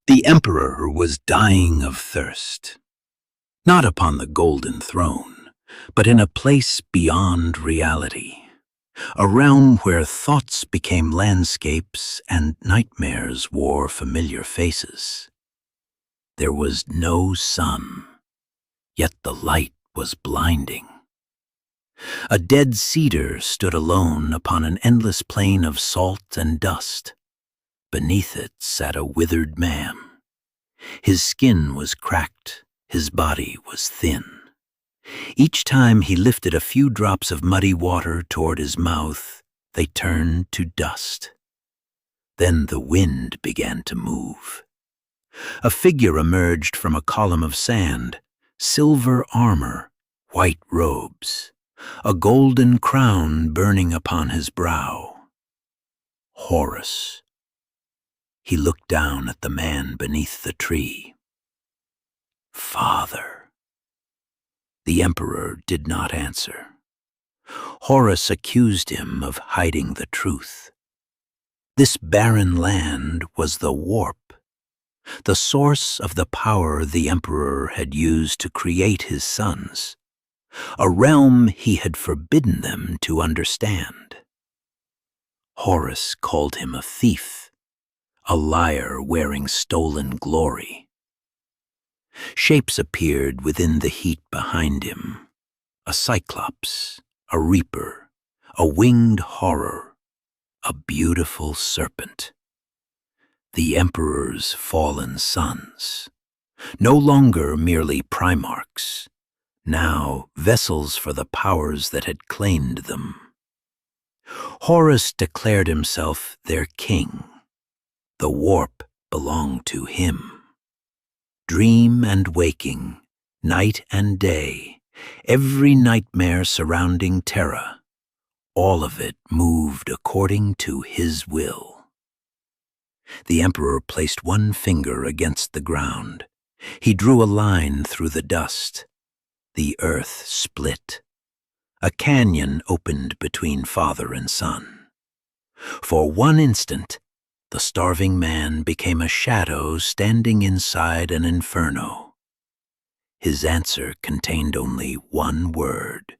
The emperor was dying of thirst, not upon the golden throne, but in a place beyond reality, a realm where thoughts became landscapes and nightmares wore familiar faces. There was no sun, yet the light was blinding. A dead cedar stood alone upon an endless plain of salt and dust. Beneath it sat a withered man. His skin was cracked, his body was thin. Each time he lifted a few drops of muddy water toward his mouth, they turned to dust. Then the wind began to move. A figure emerged from a column of sand, silver armor, white robes, a golden crown burning upon his brow. Horus. He looked down at the man beneath the tree. Father. The emperor did not answer. Horus accused him of hiding the truth. This barren land was the warp, the source of the power the emperor had used to create his sons, a realm he had forbidden them to understand. Horus called him a thief, a liar wearing stolen glory. Shapes appeared within the heat behind him, a cyclops, a reaper, a winged horror, a beautiful serpent. The emperor's fallen sons, no longer merely primarchs, now vessels for the powers that had claimed them. Horus declared himself their king. The warp belonged to him. Dream and waking, night and day, every nightmare surrounding Terra, all of it moved according to his will. The emperor placed one finger against the ground. He drew a line through the dust. The earth split. A canyon opened between father and son. For one instant, the starving man became a shadow standing inside an inferno. His answer contained only one word.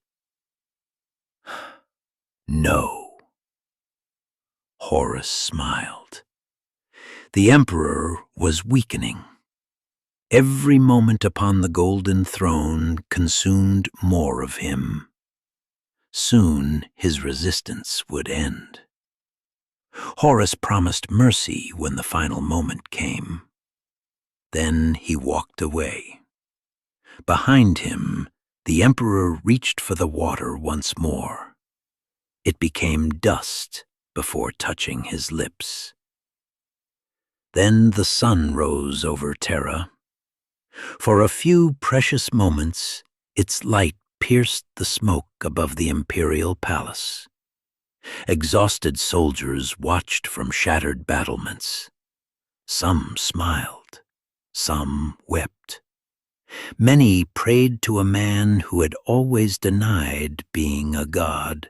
No. Horus smiled. The emperor was weakening. Every moment upon the golden throne consumed more of him. Soon his resistance would end. Horus promised mercy when the final moment came. Then he walked away. Behind him, the emperor reached for the water once more. It became dust before touching his lips. Then the sun rose over Terra. For a few precious moments, its light pierced the smoke above the imperial palace. Exhausted soldiers watched from shattered battlements. Some smiled, some wept. Many prayed to a man who had always denied being a god.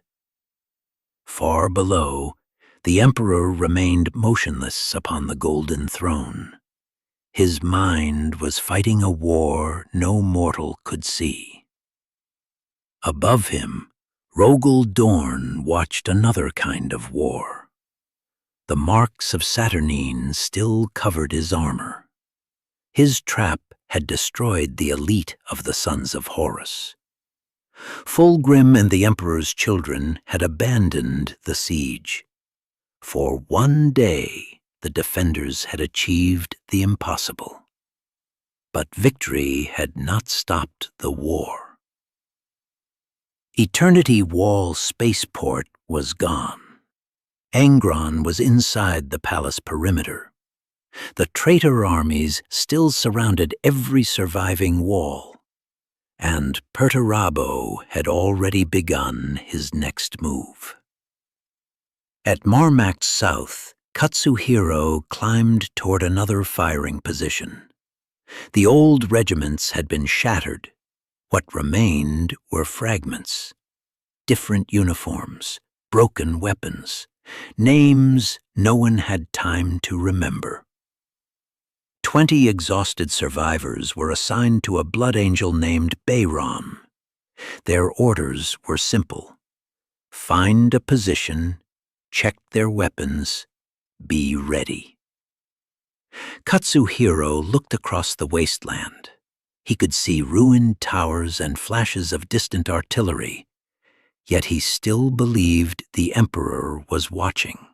Far below, the emperor remained motionless upon the golden throne. His mind was fighting a war no mortal could see. Above him, Rogal Dorn watched another kind of war. The marks of Saturnine still covered his armor. His trap had destroyed the elite of the sons of Horus. Fulgrim and the Emperor's children had abandoned the siege. For one day, the defenders had achieved the impossible. But victory had not stopped the war. Eternity Wall spaceport was gone. Angron was inside the palace perimeter. The traitor armies still surrounded every surviving wall, and Perturabo had already begun his next move. At Marmak's south, Katsuhiro climbed toward another firing position. The old regiments had been shattered. What remained were fragments, different uniforms, broken weapons, names no one had time to remember. 20 exhausted survivors were assigned to a blood angel named Bayron. Their orders were simple: find a position, check their weapons, be ready. Katsuhiro looked across the wasteland. He could see ruined towers and flashes of distant artillery, yet he still believed the Emperor was watching,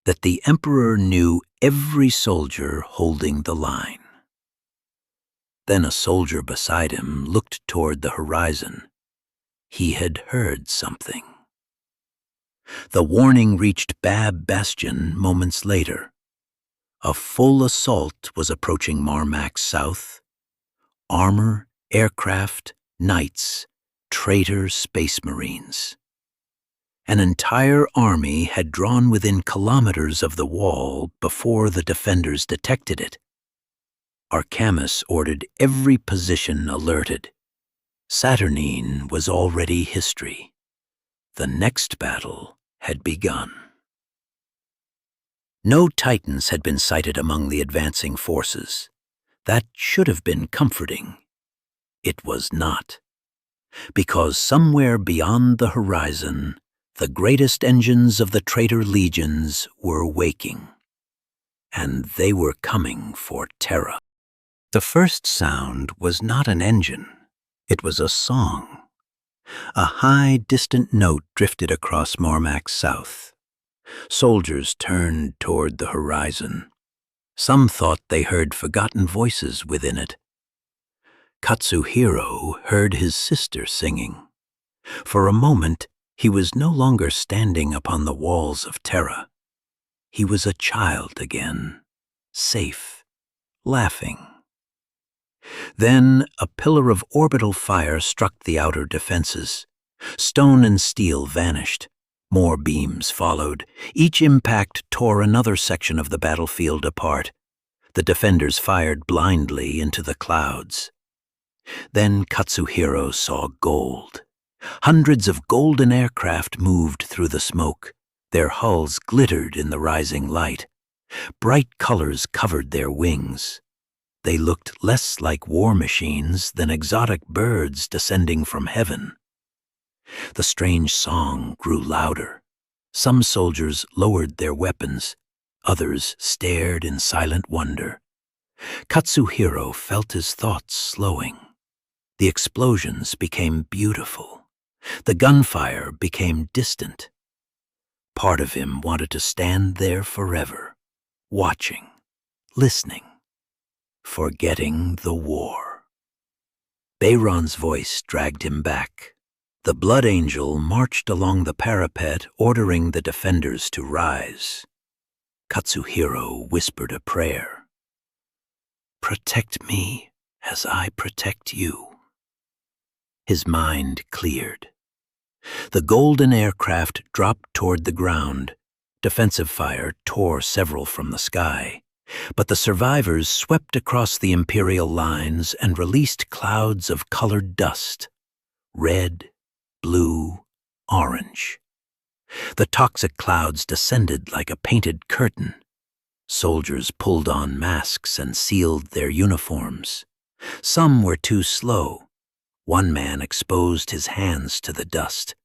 that the Emperor knew every soldier holding the line. Then a soldier beside him looked toward the horizon. He had heard something. The warning reached Bab Bastion moments later. A full assault was approaching Marmak's south. Armor, aircraft, knights, traitor space marines. An entire army had drawn within kilometers of the wall before the defenders detected it. Arcamus ordered every position alerted. Saturnine was already history. The next battle had begun. No Titans had been sighted among the advancing forces. That should have been comforting. It was not. Because somewhere beyond the horizon, the greatest engines of the traitor legions were waking. And they were coming for Terra. The first sound was not an engine. It was a song. A high, distant note drifted across Marmak's south. Soldiers turned toward the horizon. Some thought they heard forgotten voices within it. Katsuhiro heard his sister singing. For a moment, he was no longer standing upon the walls of Terra. He was a child again, safe, laughing. Then a pillar of orbital fire struck the outer defenses. Stone and steel vanished. More beams followed. Each impact tore another section of the battlefield apart. The defenders fired blindly into the clouds. Then Katsuhiro saw gold. Hundreds of golden aircraft moved through the smoke. Their hulls glittered in the rising light. Bright colors covered their wings. They looked less like war machines than exotic birds descending from heaven. The strange song grew louder. Some soldiers lowered their weapons. Others stared in silent wonder. Katsuhiro felt his thoughts slowing. The explosions became beautiful. The gunfire became distant. Part of him wanted to stand there forever, watching, listening, forgetting the war. Bayron's voice dragged him back. The Blood Angel marched along the parapet, ordering the defenders to rise. Katsuhiro whispered a prayer. "Protect me as I protect you." His mind cleared. The golden aircraft dropped toward the ground. Defensive fire tore several from the sky. But the survivors swept across the Imperial lines and released clouds of colored dust. Red, blue, orange. The toxic clouds descended like a painted curtain. Soldiers pulled on masks and sealed their uniforms. Some were too slow. One man exposed his hands to the dust.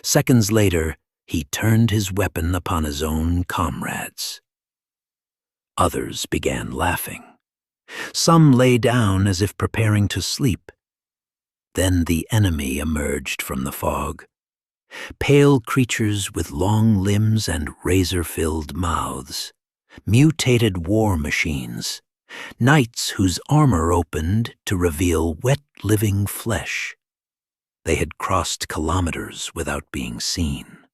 Seconds later, he turned his weapon upon his own comrades. Others began laughing. Some lay down as if preparing to sleep. Then the enemy emerged from the fog. Pale creatures with long limbs and razor-filled mouths. Mutated war machines. Knights whose armor opened to reveal wet living flesh. They had crossed kilometers without being seen.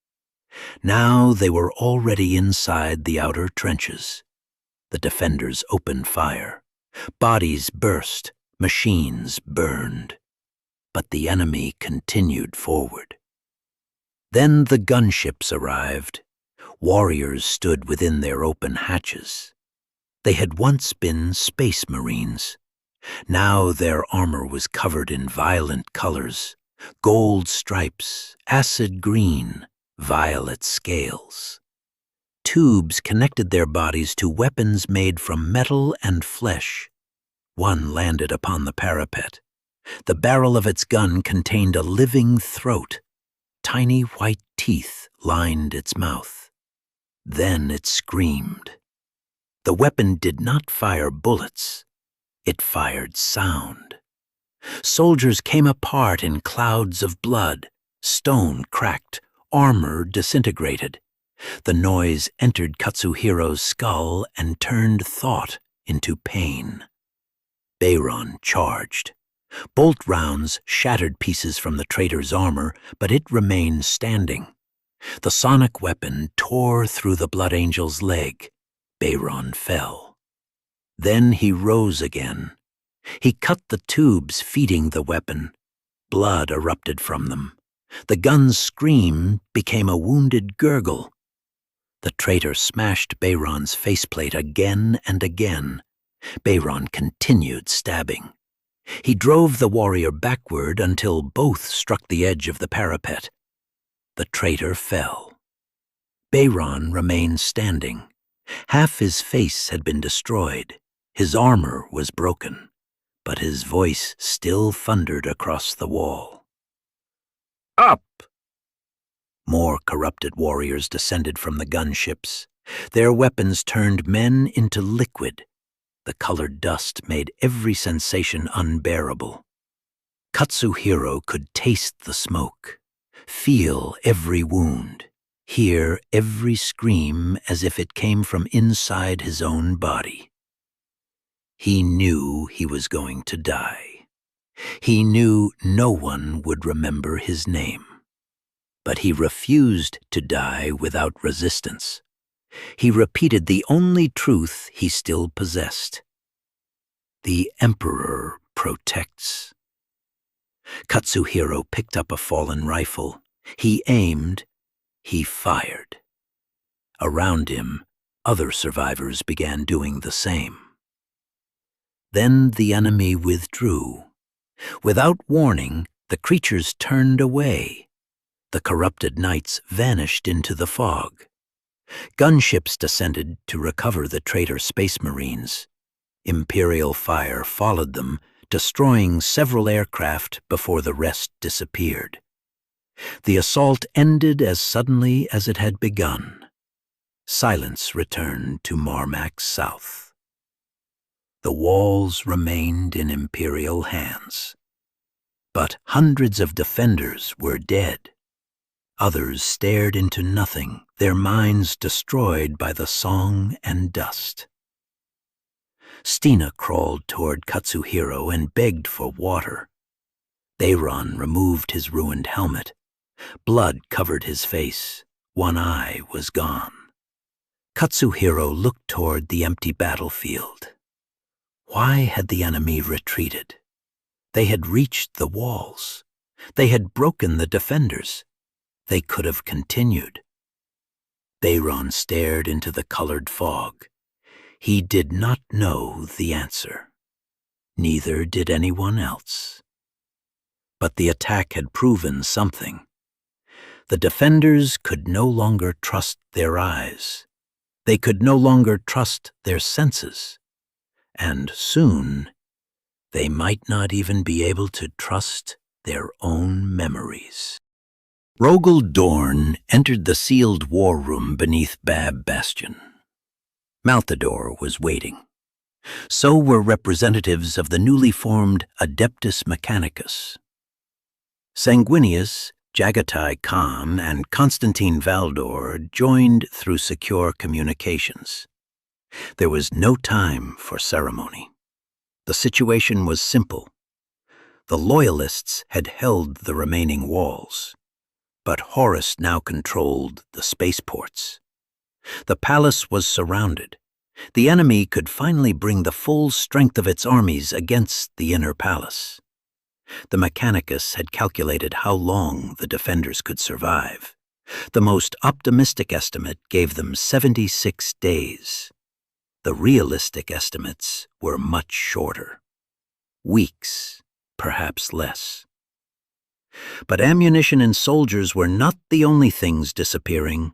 Now they were already inside the outer trenches. The defenders opened fire. Bodies burst, machines burned. But the enemy continued forward. Then the gunships arrived. Warriors stood within their open hatches. They had once been space marines. Now their armor was covered in violent colors: gold stripes, acid green, violet scales. tubes connected their bodies to weapons made from metal and flesh. One landed upon the parapet. The barrel of its gun contained a living throat. Tiny white teeth lined its mouth. Then it screamed. The weapon did not fire bullets. It fired sound. Soldiers came apart in clouds of blood. Stone cracked, armor disintegrated. The noise entered Katsuhiro's skull and turned thought into pain. Bayron charged. Bolt rounds shattered pieces from the traitor's armor, but it remained standing. The sonic weapon tore through the Blood Angel's leg. Bayron fell. Then he rose again. He cut the tubes feeding the weapon. Blood erupted from them. The gun's scream became a wounded gurgle. The traitor smashed Bayron's faceplate again and again. Bayron continued stabbing. He drove the warrior backward until both struck the edge of the parapet. The traitor fell. Bayron remained standing. Half his face had been destroyed. His armor was broken, but his voice still thundered across the wall. Up! More corrupted warriors descended from the gunships. Their weapons turned men into liquid. The colored dust made every sensation unbearable. Katsuhiro could taste the smoke, feel every wound, hear every scream as if it came from inside his own body. He knew he was going to die. He knew no one would remember his name. But he refused to die without resistance. He repeated the only truth he still possessed. The Emperor protects. Katsuhiro picked up a fallen rifle. He aimed. He fired. Around him, other survivors began doing the same. Then the enemy withdrew. Without warning, the creatures turned away. The corrupted knights vanished into the fog. Gunships descended to recover the traitor space marines. Imperial fire followed them, destroying several aircraft before the rest disappeared. The assault ended as suddenly as it had begun. Silence returned to Marmak's south. The walls remained in Imperial hands. But hundreds of defenders were dead. Others stared into nothing, their minds destroyed by the song and dust. Stina crawled toward Katsuhiro and begged for water. Bayron removed his ruined helmet. Blood covered his face. One eye was gone. Katsuhiro looked toward the empty battlefield. Why had the enemy retreated? They had reached the walls. They had broken the defenders. They could have continued. Bayron stared into the colored fog. He did not know the answer. Neither did anyone else. But the attack had proven something. The defenders could no longer trust their eyes. They could no longer trust their senses. And soon, they might not even be able to trust their own memories. Rogal Dorn entered the sealed war room beneath Bab Bastion. Malthador was waiting. So were representatives of the newly formed Adeptus Mechanicus. Sanguinius, Jagatai Khan, and Constantine Valdor joined through secure communications. There was no time for ceremony. The situation was simple. The Loyalists had held the remaining walls, but Horus now controlled the spaceports. The palace was surrounded. The enemy could finally bring the full strength of its armies against the inner palace. The Mechanicus had calculated how long the defenders could survive. The most optimistic estimate gave them 76 days. The realistic estimates were much shorter. Weeks, perhaps less. But ammunition and soldiers were not the only things disappearing.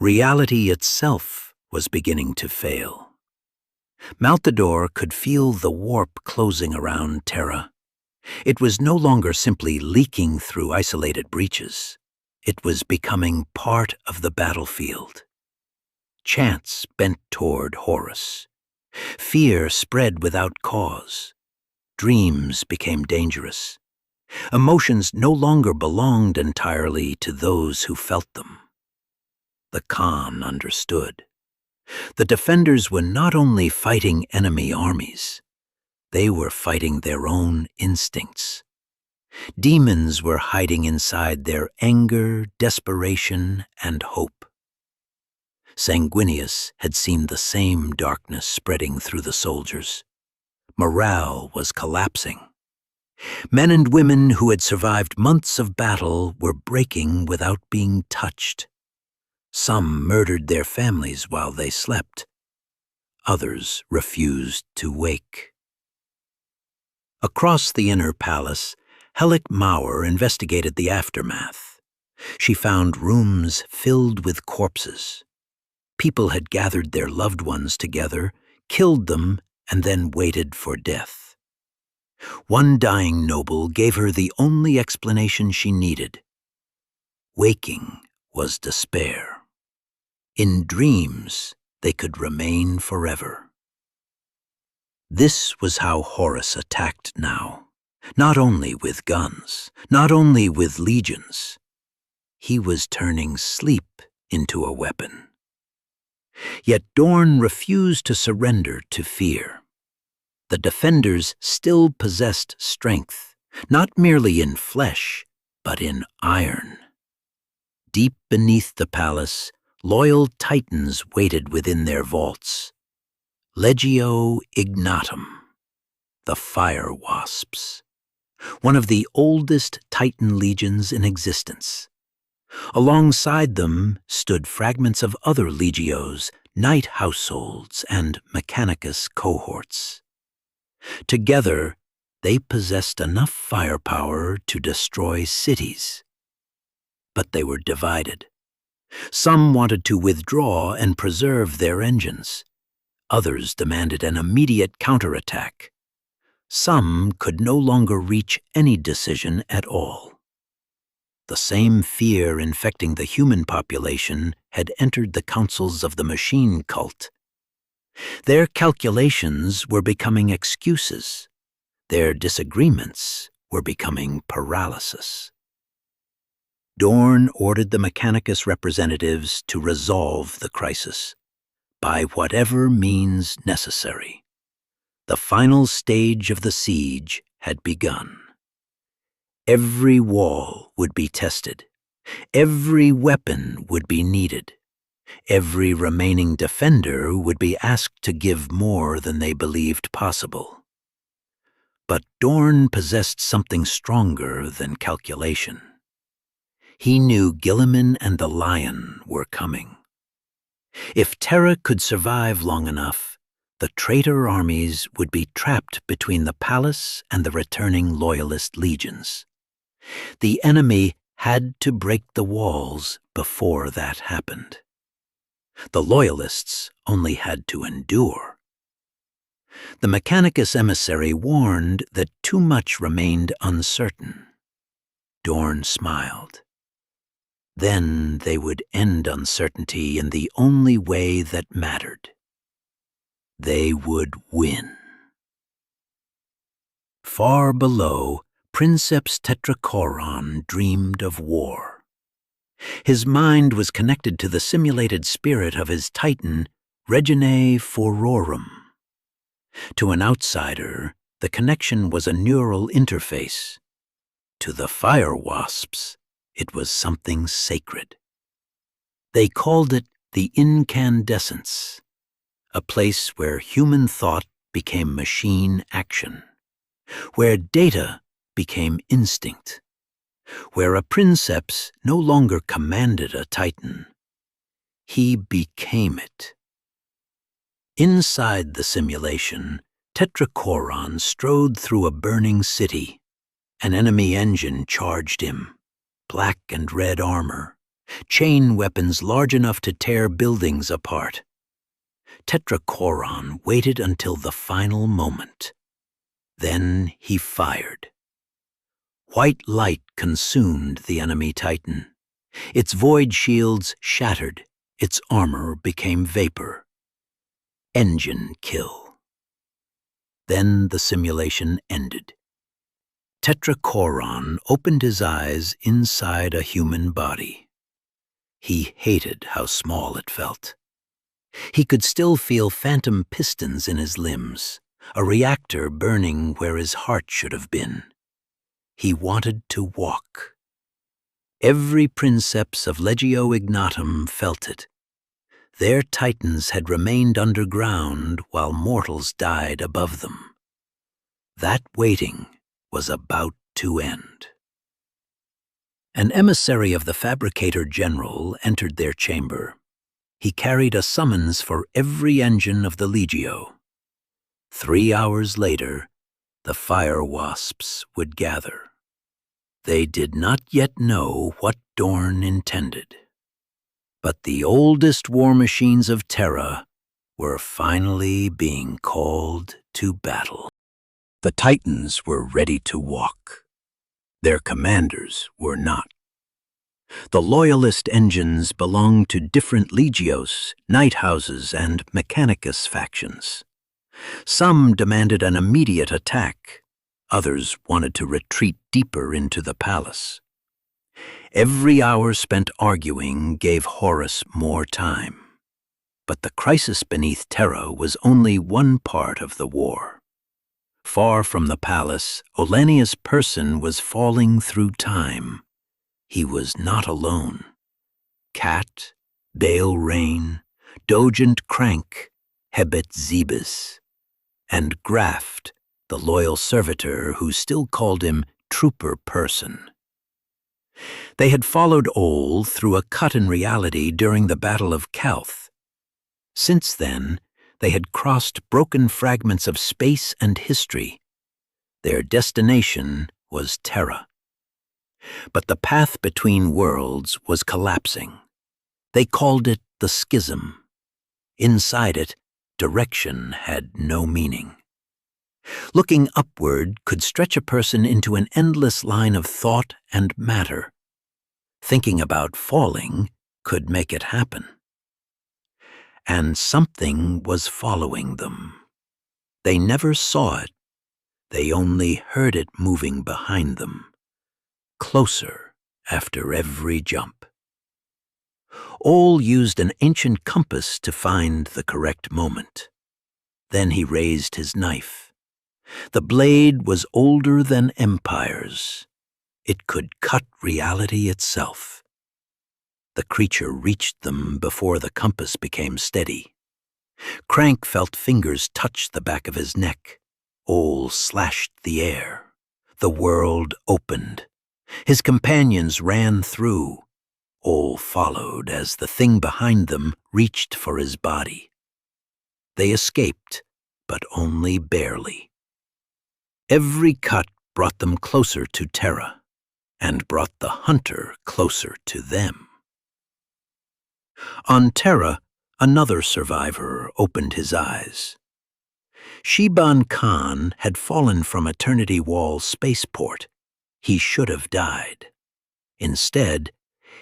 Reality itself was beginning to fail. Maltador could feel the warp closing around Terra. It was no longer simply leaking through isolated breaches. It was becoming part of the battlefield. Chance bent toward Horus. Fear spread without cause. Dreams became dangerous. Emotions no longer belonged entirely to those who felt them. The Khan understood. The defenders were not only fighting enemy armies, they were fighting their own instincts. Demons were hiding inside their anger, desperation, and hope. Sanguinius had seen the same darkness spreading through the soldiers. Morale was collapsing. Men and women who had survived months of battle were breaking without being touched. Some murdered their families while they slept. Others refused to wake. Across the inner palace, Helic Mauer investigated the aftermath. She found rooms filled with corpses. People had gathered their loved ones together, killed them, and then waited for death. One dying noble gave her the only explanation she needed. Waking was despair. In dreams, they could remain forever. This was how Horus attacked now. Not only with guns, not only with legions. He was turning sleep into a weapon. Yet Dorn refused to surrender to fear. The defenders still possessed strength, not merely in flesh, but in iron. Deep beneath the palace, loyal titans waited within their vaults. Legio Ignatum, the fire wasps, one of the oldest titan legions in existence. Alongside them stood fragments of other legios, knight households, and mechanicus cohorts. Together, they possessed enough firepower to destroy cities. But they were divided. Some wanted to withdraw and preserve their engines. Others demanded an immediate counterattack. Some could no longer reach any decision at all. The same fear infecting the human population had entered the councils of the machine cult. Their calculations were becoming excuses. Their disagreements were becoming paralysis. Dorn ordered the Mechanicus representatives to resolve the crisis, by whatever means necessary. The final stage of the siege had begun. Every wall would be tested. Every weapon would be needed. Every remaining defender would be asked to give more than they believed possible. But Dorn possessed something stronger than calculation. He knew Guilliman and the Lion were coming. If Terra could survive long enough, the traitor armies would be trapped between the palace and the returning loyalist legions. The enemy had to break the walls before that happened. The loyalists only had to endure. The Mechanicus emissary warned that too much remained uncertain. Dorn smiled. Then they would end uncertainty in the only way that mattered. They would win. Far below, Princeps Tetrachoron dreamed of war. His mind was connected to the simulated spirit of his titan, Reginae Fororum. To an outsider, the connection was a neural interface. To the fire wasps, it was something sacred. They called it the incandescence, a place where human thought became machine action, where data became instinct, where a princeps no longer commanded a titan. He became it. Inside the simulation, Tetrachoron strode through a burning city. An enemy engine charged him, black and red armor, chain weapons large enough to tear buildings apart. Tetrachoron waited until the final moment. Then he fired. White light consumed the enemy Titan. Its void shields shattered, its armor became vapor. Engine kill. Then the simulation ended. Tetrachoron opened his eyes inside a human body. He hated how small it felt. He could still feel phantom pistons in his limbs, a reactor burning where his heart should have been. He wanted to walk. Every princeps of Legio Ignatum felt it. Their titans had remained underground while mortals died above them. That waiting was about to end. An emissary of the Fabricator General entered their chamber. He carried a summons for every engine of the Legio. 3 hours later, the fire wasps would gather. They did not yet know what Dorn intended. But the oldest war machines of Terra were finally being called to battle. The Titans were ready to walk. Their commanders were not. The Loyalist engines belonged to different Legios, Night Houses, and Mechanicus factions. Some demanded an immediate attack. Others wanted to retreat deeper into the palace. Every hour spent arguing gave Horus more time. But the crisis beneath Terra was only one part of the war. Far from the palace, Olanius' person was falling through time. He was not alone. Cat, Bale Rain, Dogent Crank, Hebet Zebus, and Graft, the loyal servitor who still called him Trooper Person. They had followed Ol through a cut in reality during the Battle of Calth. Since then, they had crossed broken fragments of space and history. Their destination was Terra. But the path between worlds was collapsing. They called it the Schism. Inside it, direction had no meaning. Looking upward could stretch a person into an endless line of thought and matter. Thinking about falling could make it happen. And something was following them. They never saw it. They only heard it moving behind them, closer after every jump. Ol used an ancient compass to find the correct moment. Then he raised his knife. The blade was older than empires. It could cut reality itself. The creature reached them before the compass became steady. Crank felt fingers touch the back of his neck. Ol slashed the air. The world opened. His companions ran through. Ol followed as the thing behind them reached for his body. They escaped, but only barely. Every cut brought them closer to Terra, and brought the hunter closer to them. On Terra, another survivor opened his eyes. Shiban Khan had fallen from Eternity Wall spaceport. He should have died. Instead,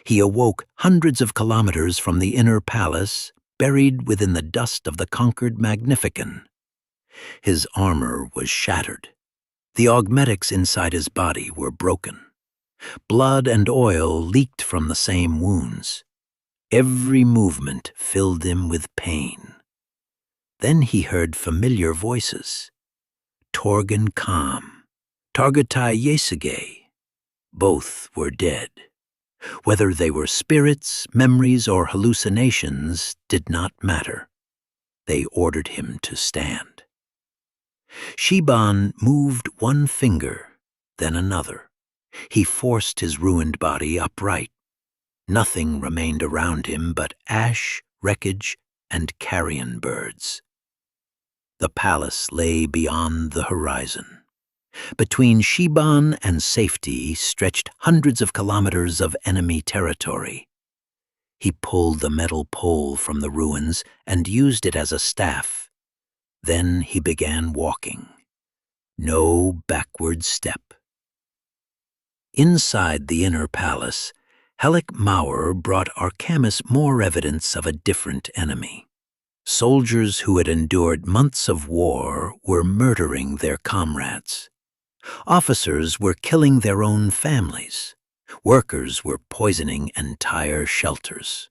he awoke hundreds of kilometers from the inner palace, buried within the dust of the conquered Magnifican. His armor was shattered. The augmetics inside his body were broken. Blood and oil leaked from the same wounds. Every movement filled him with pain. Then he heard familiar voices. Torgan Kam, Targatai Yesige. Both were dead. Whether they were spirits, memories, or hallucinations did not matter. They ordered him to stand. Shiban moved one finger, then another. He forced his ruined body upright. Nothing remained around him but ash, wreckage, and carrion birds. The palace lay beyond the horizon. Between Shiban and safety stretched hundreds of kilometers of enemy territory. He pulled the metal pole from the ruins and used it as a staff. Then he began walking. No backward step. Inside the inner palace, Helic Mauer brought Arcamus more evidence of a different enemy. Soldiers who had endured months of war were murdering their comrades. Officers were killing their own families. Workers were poisoning entire shelters.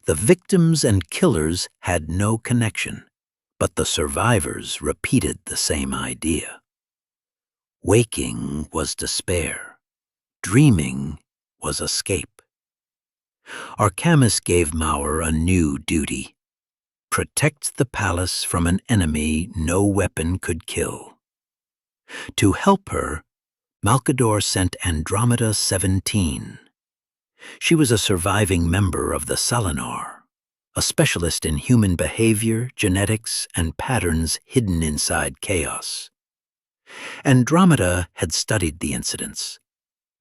The victims and killers had no connection, but the survivors repeated the same idea. Waking was despair. Dreaming was escape. Arcamus gave Mauer a new duty: protect the palace from an enemy no weapon could kill. To help her, Malcador sent Andromeda 17. She was a surviving member of the Salinar, a specialist in human behavior, genetics, and patterns hidden inside chaos. Andromeda had studied the incidents.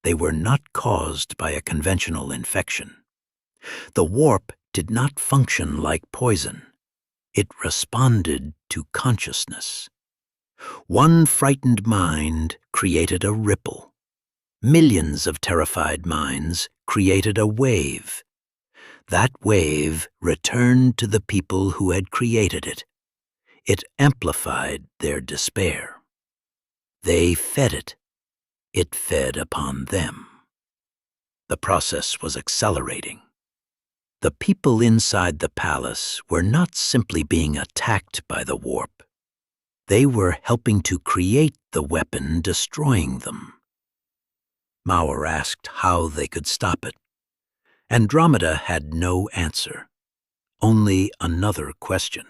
They were not caused by a conventional infection. The warp did not function like poison. It responded to consciousness. One frightened mind created a ripple. Millions of terrified minds created a wave. That wave returned to the people who had created it. It amplified their despair. They fed it. It fed upon them. The process was accelerating. The people inside the palace were not simply being attacked by the warp. They were helping to create the weapon destroying them. Mauer asked how they could stop it. Andromeda had no answer, only another question.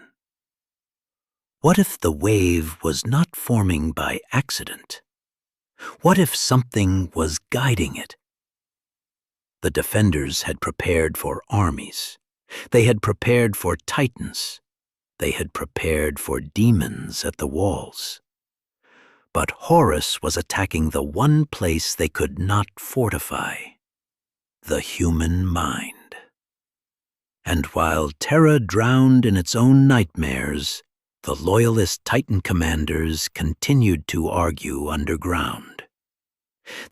What if the wave was not forming by accident? What if something was guiding it? The defenders had prepared for armies. They had prepared for titans. They had prepared for demons at the walls. But Horus was attacking the one place they could not fortify: the human mind. And while Terra drowned in its own nightmares, the loyalist Titan commanders continued to argue underground.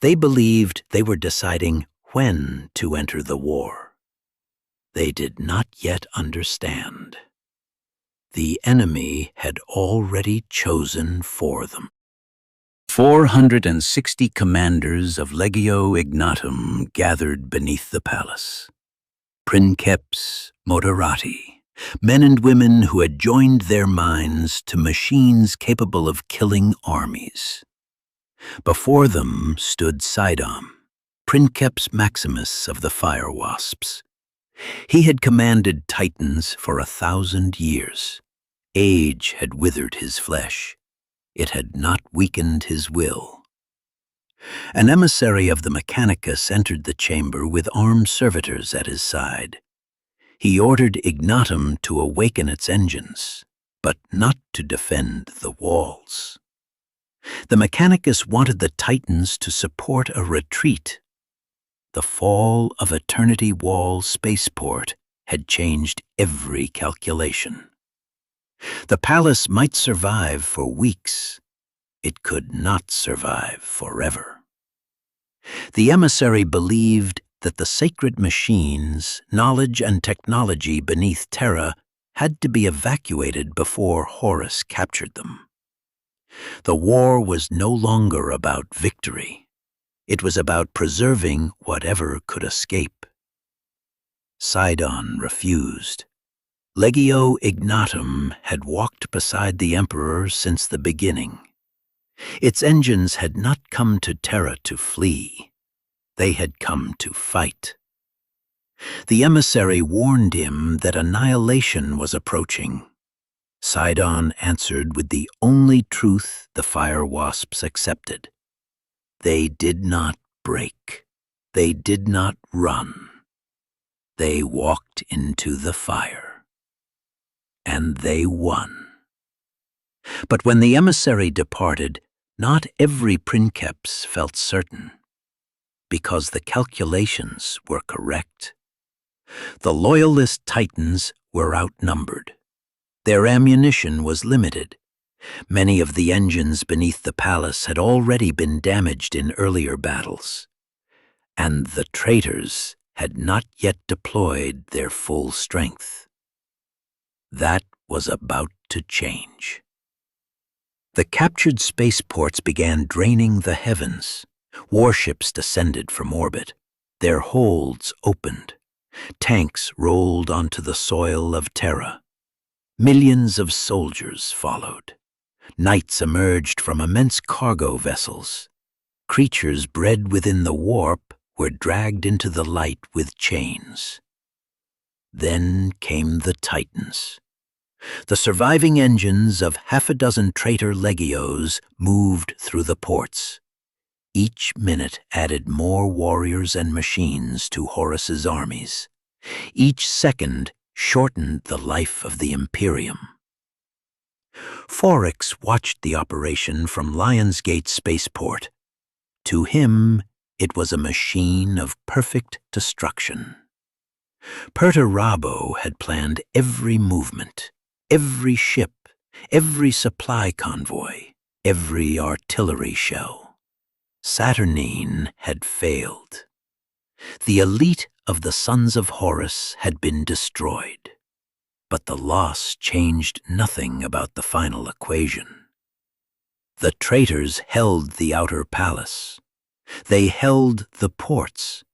They believed they were deciding when to enter the war. They did not yet understand. The enemy had already chosen for them. 460 commanders of Legio Ignatum gathered beneath the palace. Princeps, moderati, men and women who had joined their minds to machines capable of killing armies. Before them stood Sidon, Princeps Maximus of the Fire Wasps. He had commanded Titans for 1,000 years. Age had withered his flesh. It had not weakened his will. An emissary of the Mechanicus entered the chamber with armed servitors at his side. He ordered Ignatum to awaken its engines, but not to defend the walls. The Mechanicus wanted the Titans to support a retreat. The fall of Eternity Wall spaceport had changed every calculation. The palace might survive for weeks. It could not survive forever. The emissary believed that the sacred machines, knowledge and technology beneath Terra had to be evacuated before Horus captured them. The war was no longer about victory. It was about preserving whatever could escape. Sidon refused. Legio Ignatum had walked beside the Emperor since the beginning. Its engines had not come to Terra to flee. They had come to fight. The emissary warned him that annihilation was approaching. Sidon answered with the only truth the Fire Wasps accepted. They did not break. They did not run. They walked into the fire. And they won. But when the emissary departed, not every princeps felt certain, because the calculations were correct. The Loyalist Titans were outnumbered. Their ammunition was limited. Many of the engines beneath the palace had already been damaged in earlier battles, and the traitors had not yet deployed their full strength. That was about to change. The captured spaceports began draining the heavens. Warships descended from orbit. Their holds opened. Tanks rolled onto the soil of Terra. Millions of soldiers followed. Knights emerged from immense cargo vessels. Creatures bred within the warp were dragged into the light with chains. Then came the Titans. The surviving engines of half a dozen traitor legios moved through the ports. Each minute added more warriors and machines to Horus's armies. Each second shortened the life of the Imperium. Forex watched the operation from Lionsgate Spaceport. To him, it was a machine of perfect destruction. Perturabo had planned every movement, every ship, every supply convoy, every artillery shell. Saturnine had failed. The elite of the Sons of Horus had been destroyed. But the loss changed nothing about the final equation. The traitors held the outer palace. They held the ports.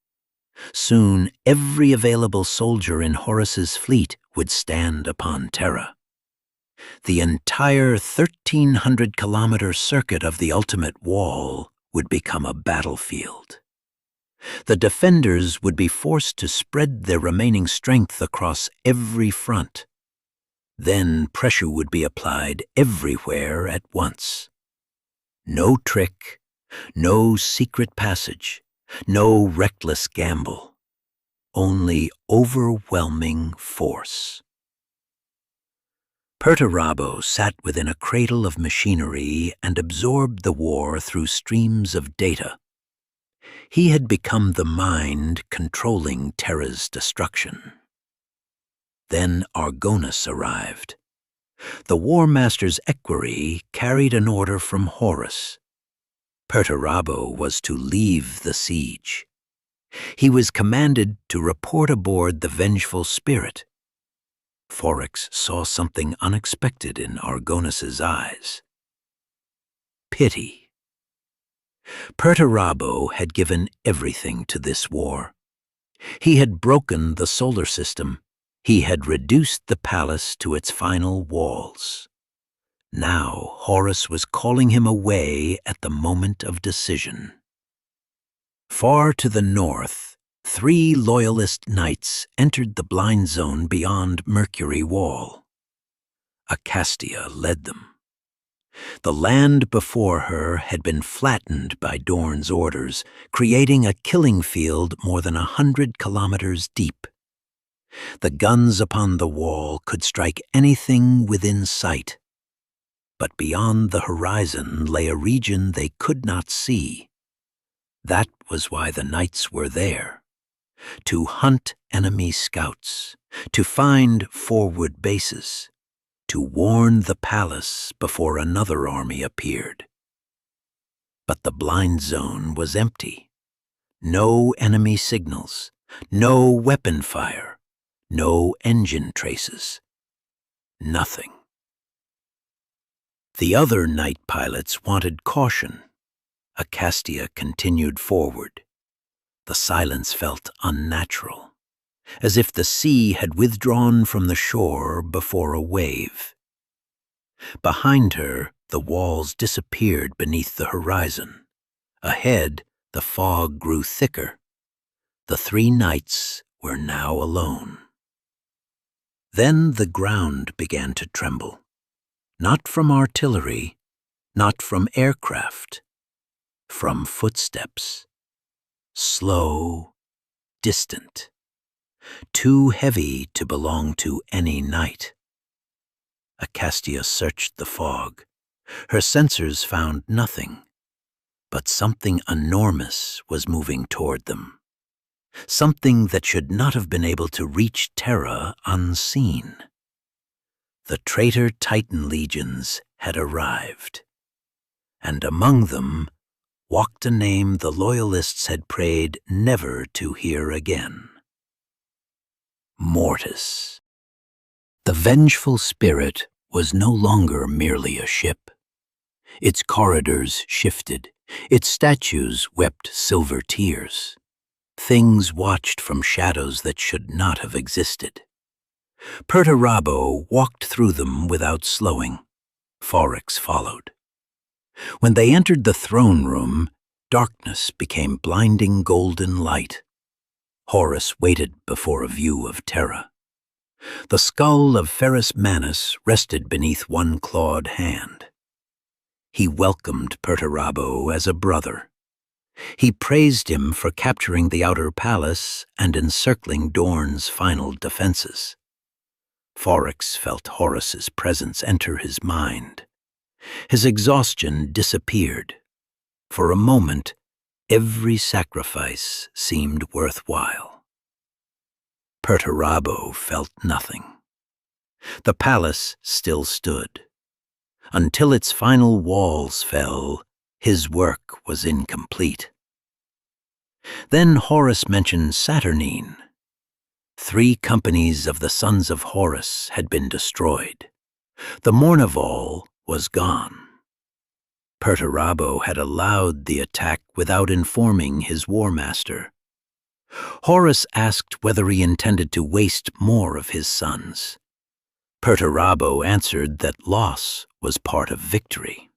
Soon every available soldier in Horus's fleet would stand upon Terra. The entire 1,300-kilometer circuit of the ultimate wall would become a battlefield. The defenders would be forced to spread their remaining strength across every front. Then pressure would be applied everywhere at once. No trick, no secret passage, no reckless gamble. Only overwhelming force. Perturabo sat within a cradle of machinery and absorbed the war through streams of data. He had become the mind controlling Terra's destruction. Then Argonus arrived. The War Master's equerry carried an order from Horus. Perturabo was to leave the siege. He was commanded to report aboard the Vengeful Spirit. Forex saw something unexpected in Argonus's eyes. Pity. Perturabo had given everything to this war. He had broken the solar system. He had reduced the palace to its final walls. Now Horus was calling him away at the moment of decision. Far to the north, 3 loyalist knights entered the blind zone beyond Mercury Wall. Acastia led them. The land before her had been flattened by Dorn's orders, creating a killing field more than 100 kilometers deep. The guns upon the wall could strike anything within sight. But beyond the horizon lay a region they could not see. That was why the knights were there. To hunt enemy scouts, to find forward bases, to warn the palace before another army appeared. But the blind zone was empty. No enemy signals, no weapon fire, no engine traces. Nothing. The other night pilots wanted caution. Acastia continued forward. The silence felt unnatural, as if the sea had withdrawn from the shore before a wave. Behind her, the walls disappeared beneath the horizon. Ahead, the fog grew thicker. The 3 knights were now alone. Then the ground began to tremble. Not from artillery, not from aircraft, from footsteps. Slow, distant, too heavy to belong to any knight. Acastia searched the fog. Her sensors found nothing, but something enormous was moving toward them. something that should not have been able to reach Terra unseen. The traitor Titan legions had arrived, and among them walked a name the Loyalists had prayed never to hear again. Mortis. The vengeful spirit was no longer merely a ship. Its corridors shifted, its statues wept silver tears. Things watched from shadows that should not have existed. Perturabo walked through them without slowing. Horus followed. When they entered the throne room, darkness became blinding golden light. Horus waited before a view of Terra. The skull of Ferrus Manus rested beneath one clawed hand. He welcomed Perturabo as a brother. He praised him for capturing the outer palace and encircling Dorn's final defenses. Horus felt Horus's presence enter his mind. His exhaustion disappeared. For a moment, every sacrifice seemed worthwhile. Perturabo felt nothing. The palace still stood. Until its final walls fell, his work was incomplete. Then Horus mentioned Saturnine. 3 companies of the sons of Horus had been destroyed. The Mournival was gone. Perturabo had allowed the attack without informing his war master. Horus asked whether he intended to waste more of his sons. Perturabo answered that loss was part of victory.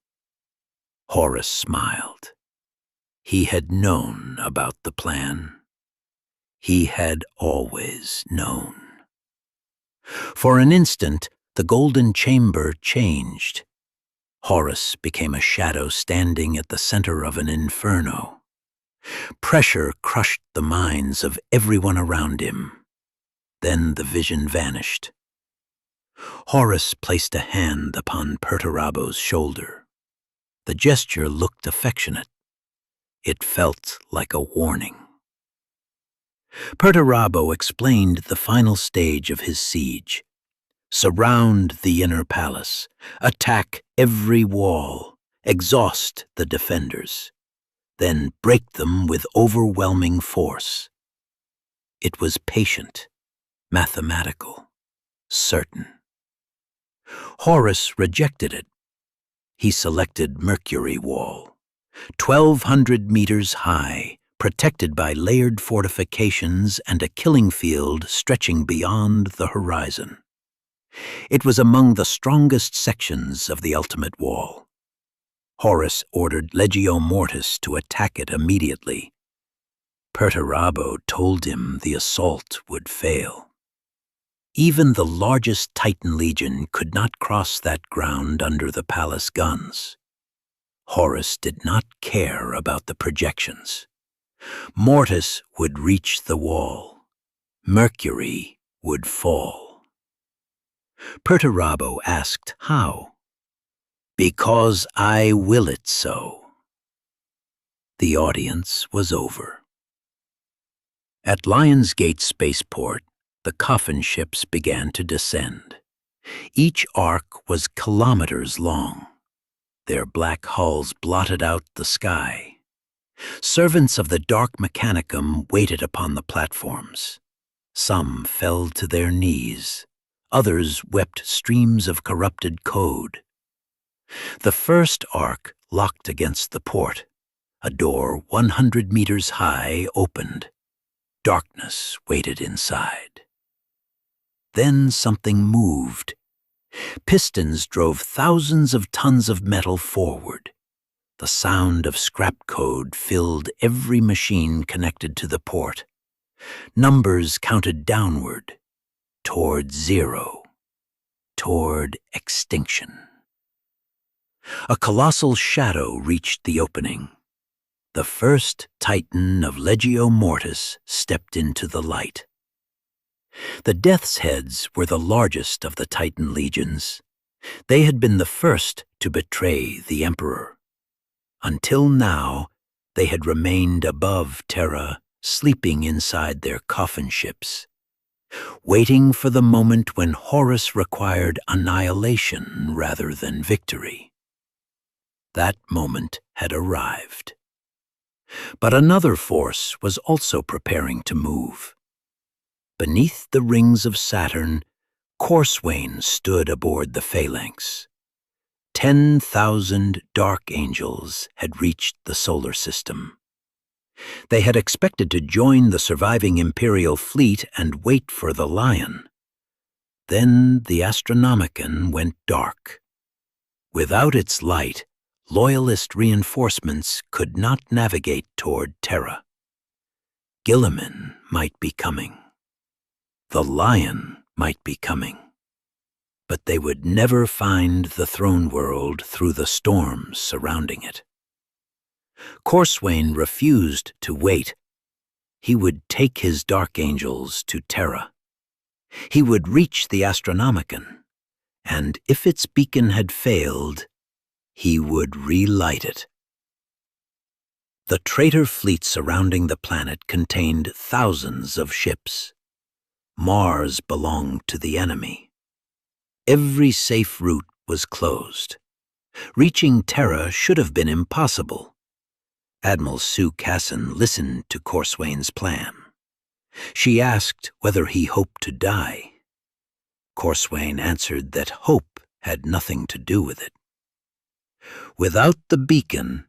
Horus smiled. He had known about the plan. He had always known. For an instant, the golden chamber changed. Horus became a shadow standing at the center of an inferno. Pressure crushed the minds of everyone around him. Then the vision vanished. Horus placed a hand upon Perturabo's shoulder. The gesture looked affectionate. It felt like a warning. Perturabo explained the final stage of his siege. Surround the inner palace, attack every wall, exhaust the defenders, then break them with overwhelming force. It was patient, mathematical, certain. Horus rejected it. He selected Mercury Wall, 1,200 meters high, protected by layered fortifications and a killing field stretching beyond the horizon. It was among the strongest sections of the ultimate wall. Horus ordered Legio Mortis to attack it immediately. Perturabo told him the assault would fail. Even the largest Titan legion could not cross that ground under the palace guns. Horus did not care about the projections. Mortis would reach the wall. Mercury would fall. Perturabo asked how. Because I will it so. The audience was over. At Lionsgate Spaceport, the coffin ships began to descend. Each arc was kilometers long. Their black hulls blotted out the sky. Servants of the Dark Mechanicum waited upon the platforms. Some fell to their knees. Others wept streams of corrupted code. The first arc locked against the port. A door 100 meters high opened. Darkness waited inside. Then something moved. Pistons drove thousands of tons of metal forward. The sound of scrap code filled every machine connected to the port. Numbers counted downward, toward zero, toward extinction. A colossal shadow reached the opening. The first Titan of Legio Mortis stepped into the light. The Death's Heads were the largest of the Titan legions. They had been the first to betray the Emperor. Until now, they had remained above Terra sleeping inside their coffin ships, waiting for the moment when Horus required annihilation rather than victory. That moment had arrived. But another force was also preparing to move. Beneath the rings of Saturn, Corswain stood aboard the phalanx. 10,000 dark angels had reached the solar system. They had expected to join the surviving Imperial fleet and wait for the Lion. Then the Astronomicon went dark. Without its light, Loyalist reinforcements could not navigate toward Terra. Guilliman might be coming. The Lion might be coming. But they would never find the throne world through the storms surrounding it. Corswain refused to wait. He would take his dark angels to Terra. He would reach the Astronomicon, and if its beacon had failed, he would relight it. The traitor fleet surrounding the planet contained thousands of ships. Mars belonged to the enemy. Every safe route was closed. Reaching Terra should have been impossible. Admiral Sue Casson listened to Corswain's plan. She asked whether he hoped to die. Corswain answered that hope had nothing to do with it. Without the beacon,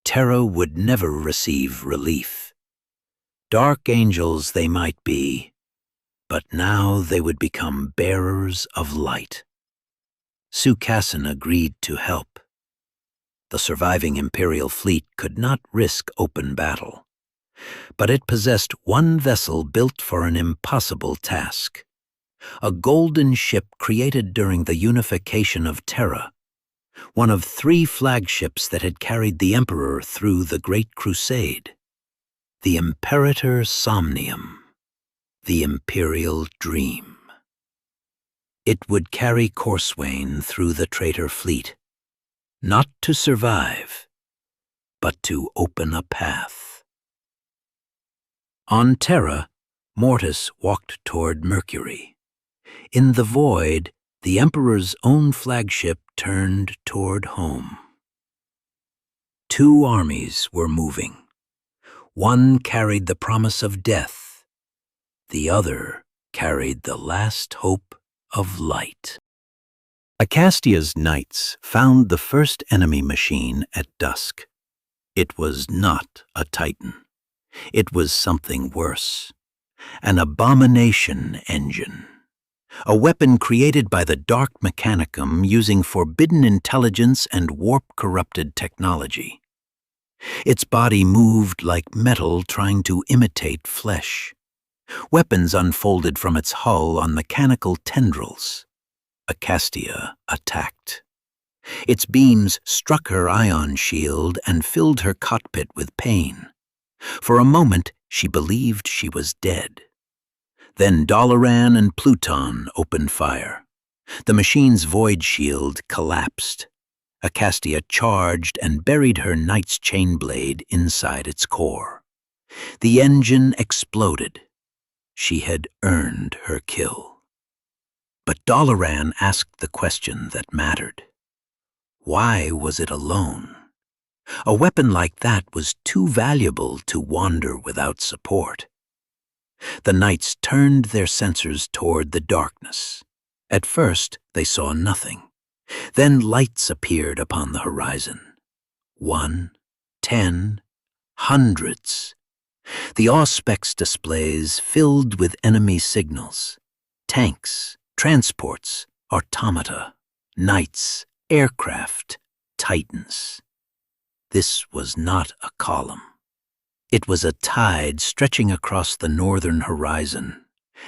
Terra would never receive relief. Dark angels they might be, but now they would become bearers of light. Sue Casson agreed to help. The surviving Imperial fleet could not risk open battle, but it possessed one vessel built for an impossible task. A golden ship created during the unification of Terra, one of 3 flagships that had carried the Emperor through the Great Crusade. The Imperator Somnium, the Imperial Dream. It would carry Corswain through the traitor fleet, not to survive, but to open a path. On Terra, Mortis walked toward Mercury. In the void, the Emperor's own flagship turned toward home. 2 armies were moving. One carried the promise of death. The other carried the last hope of light. Acastia's knights found the first enemy machine at dusk. It was not a Titan. It was something worse. An abomination engine. A weapon created by the Dark Mechanicum using forbidden intelligence and warp-corrupted technology. Its body moved like metal trying to imitate flesh. Weapons unfolded from its hull on mechanical tendrils. Acastia attacked. Its beams struck her ion shield and filled her cockpit with pain. For a moment, she believed she was dead. Then Dalaran and Pluton opened fire. The machine's void shield collapsed. Acastia charged and buried her knight's chain blade inside its core. The engine exploded. She had earned her kill. But Dalaran asked the question that mattered. Why was it alone? A weapon like that was too valuable to wander without support. The knights turned their sensors toward the darkness. At first, they saw nothing. Then lights appeared upon the horizon. 1, 10, hundreds. The Auspex displays filled with enemy signals. Tanks, transports, automata, knights, aircraft, titans. This was not a column. It was a tide stretching across the northern horizon.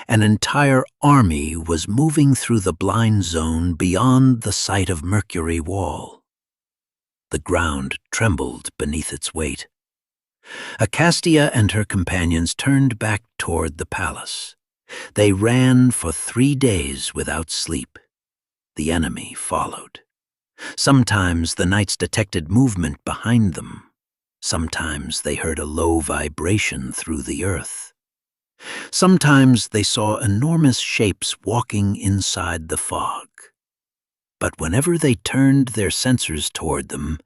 An entire army was moving through the blind zone beyond the sight of Mercury wall. The ground trembled beneath its weight. Acastia and her companions turned back toward the palace. They ran for 3 days without sleep. The enemy followed. Sometimes the knights detected movement behind them. Sometimes they heard a low vibration through the earth. Sometimes they saw enormous shapes walking inside the fog. But whenever they turned their sensors toward them,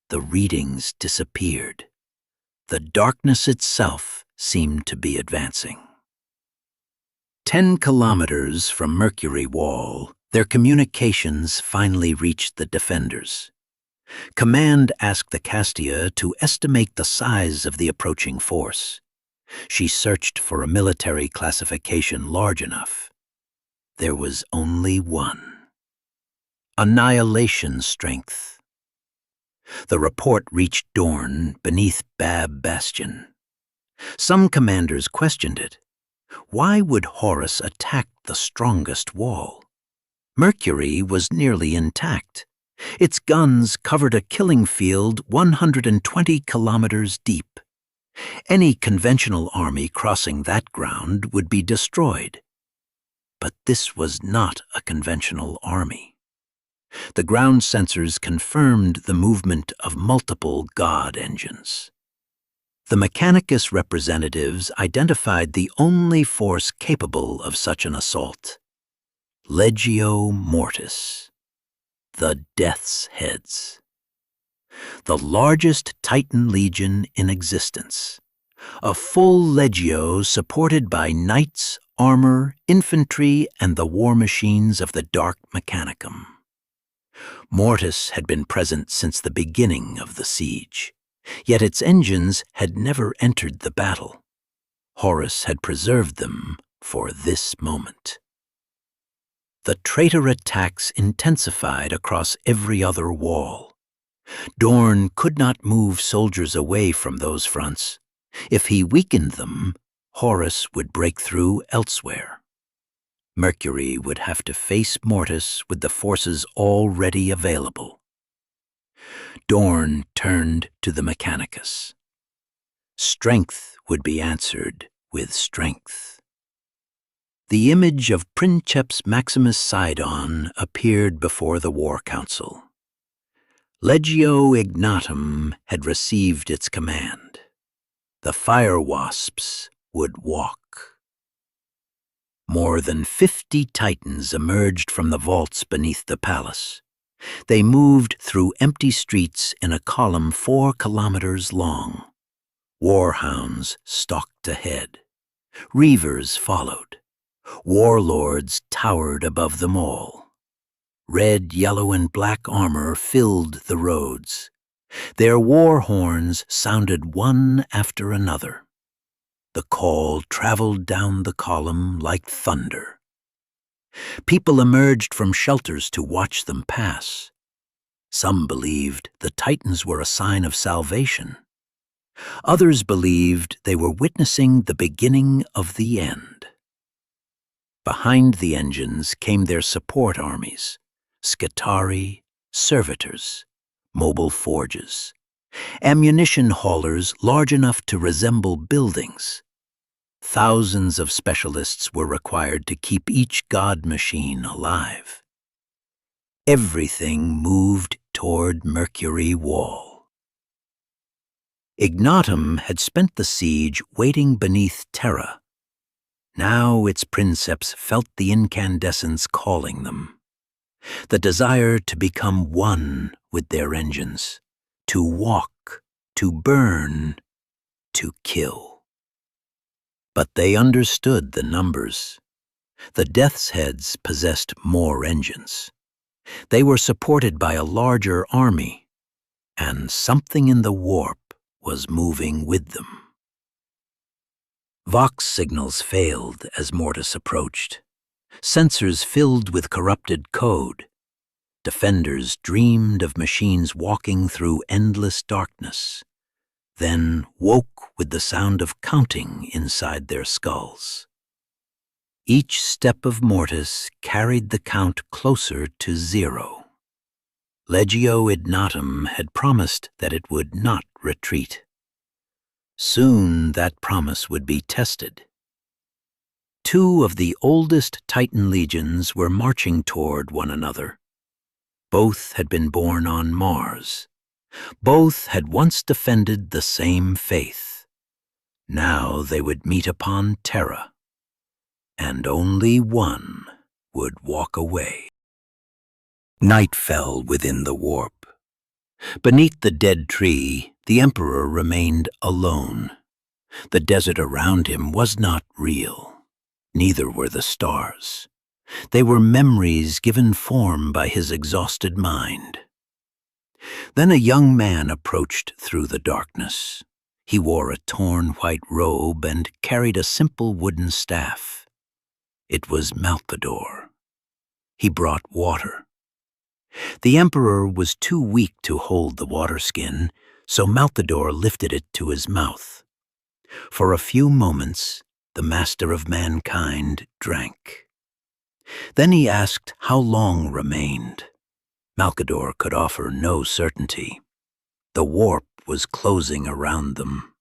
the readings disappeared. The darkness itself seemed to be advancing. 10 kilometers from Mercury Wall, their communications finally reached the defenders. Command asked the Castia to estimate the size of the approaching force. She searched for a military classification large enough. There was only one. Annihilation strength. The report reached Dorn beneath Bab Bastion. Some commanders questioned it. Why would Horus attack the strongest wall? Mercury was nearly intact. Its guns covered a killing field 120 kilometers deep. Any conventional army crossing that ground would be destroyed. But this was not a conventional army. The ground sensors confirmed the movement of multiple God engines. The Mechanicus representatives identified the only force capable of such an assault: Legio Mortis, the Death's Heads. The largest Titan legion in existence. A full Legio supported by knights, armor, infantry, and the war machines of the Dark Mechanicum. Mortis had been present since the beginning of the siege, yet its engines had never entered the battle. Horus had preserved them for this moment. The Traitor attacks intensified across every other wall. Dorn could not move soldiers away from those fronts. If he weakened them, Horus would break through elsewhere. Mercury would have to face Mortis with the forces already available. Dorn turned to the Mechanicus. Strength would be answered with strength. The image of Princeps Maximus Sidon appeared before the War Council. Legio Ignatum had received its command. The fire wasps would walk. More than 50 Titans emerged from the vaults beneath the palace. They moved through empty streets in a column 4 kilometers long. Warhounds stalked ahead. Reavers followed. Warlords towered above them all. Red, yellow, and black armor filled the roads. Their war horns sounded one after another. The call traveled down the column like thunder. People emerged from shelters to watch them pass. Some believed the Titans were a sign of salvation. Others believed they were witnessing the beginning of the end. Behind the engines came their support armies: Scutari, servitors, mobile forges, ammunition haulers large enough to resemble buildings. Thousands of specialists were required to keep each god machine alive. Everything moved toward Mercury Wall. Ignatum had spent the siege waiting beneath Terra. Now its princeps felt the incandescence calling them. The desire to become one with their engines, to walk, to burn, to kill. But they understood the numbers. The Death's Heads possessed more engines. They were supported by a larger army, and something in the warp was moving with them. Vox signals failed as Mortis approached. Sensors filled with corrupted code. Defenders dreamed of machines walking through endless darkness, then woke with the sound of counting inside their skulls. Each step of Mortis carried the count closer to 0. Legio Ignatum had promised that it would not retreat. Soon that promise would be tested. 2 of the oldest Titan legions were marching toward one another. Both had been born on Mars, Both had once defended the same faith. Now they would meet upon Terra, and only one would walk away. Night fell within the warp. Beneath the dead tree, the Emperor remained alone. The desert around him was not real. Neither were the stars. They were memories given form by his exhausted mind. Then a young man approached through the darkness. He wore a torn white robe and carried a simple wooden staff. It was Malcador. He brought water. The Emperor was too weak to hold the water skin, so Malcador lifted it to his mouth. For a few moments, the master of mankind drank. Then he asked how long remained. Malcador could offer no certainty. The warp was closing around them.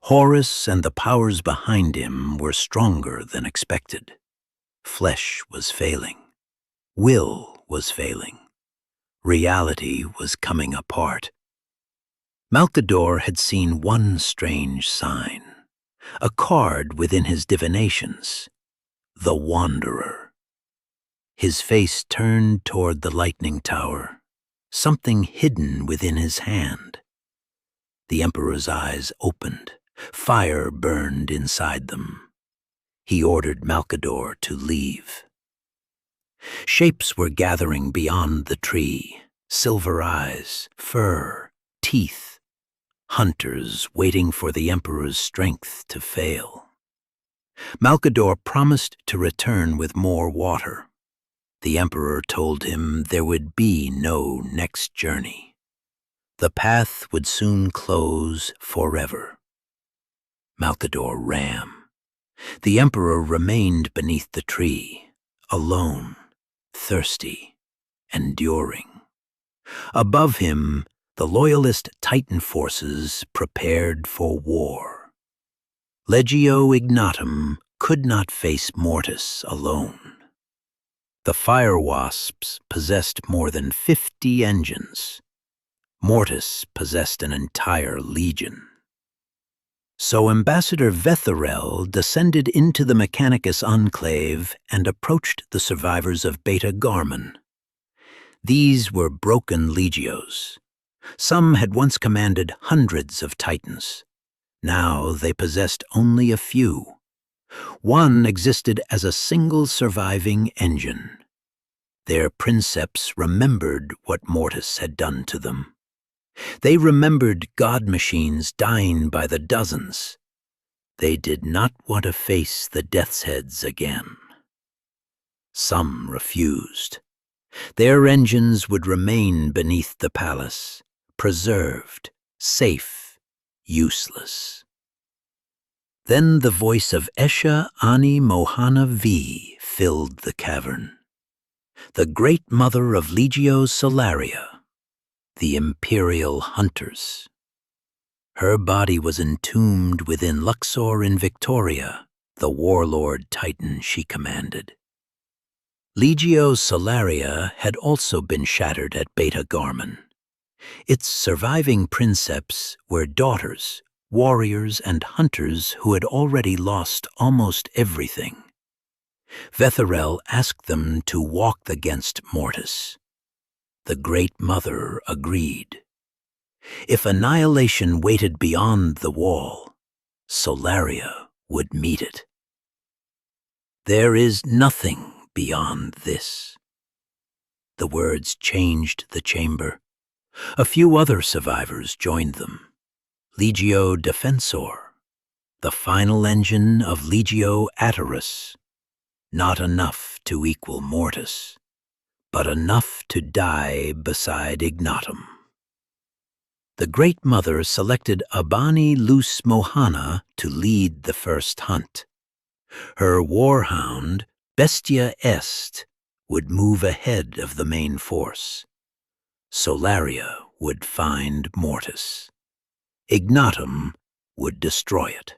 Horus and the powers behind him were stronger than expected. Flesh was failing. Will was failing. Reality was coming apart. Malcador had seen one strange sign, a card within his divinations, the Wanderer. His face turned toward the lightning tower, something hidden within his hand. The Emperor's eyes opened. Fire burned inside them. He ordered Malcador to leave. Shapes were gathering beyond the tree, silver eyes, fur, teeth, hunters waiting for the Emperor's strength to fail. Malcador promised to return with more water. The Emperor told him there would be no next journey. The path would soon close forever. Malcador ran. The Emperor remained beneath the tree, alone, thirsty, enduring. Above him, the loyalist Titan forces prepared for war. Legio Ignatum could not face Mortis alone. The fire wasps possessed more than 50 engines. Mortis possessed an entire legion. So Ambassador Vetherel descended into the Mechanicus enclave and approached the survivors of Beta Garmon. These were broken legios. Some had once commanded hundreds of Titans. Now they possessed only a few. One existed as a single surviving engine. Their princeps remembered what Mortis had done to them. They remembered god machines dying by the dozens. They did not want to face the Death's Heads again. Some refused. Their engines would remain beneath the palace, preserved, safe, useless. Then the voice of Esha Ani Mohana V filled the cavern. The great mother of Legio Solaria, the Imperial Hunters. Her body was entombed within Luxor in Victoria, the warlord Titan she commanded. Legio Solaria had also been shattered at Beta Garmon. Its surviving princeps were daughters, warriors and hunters who had already lost almost everything. Vetherel asked them to walk against Mortis. The Great Mother agreed. If annihilation waited beyond the wall, Solaria would meet it. There is nothing beyond this. The words changed the chamber. A few other survivors joined them. Legio Defensor, the final engine of Legio Atterus. Not enough to equal Mortis, but enough to die beside Ignatum. The Great Mother selected Abani Lus Mohana to lead the first hunt. Her warhound, Bestia Est, would move ahead of the main force. Solaria would find Mortis. Ignatum would destroy it.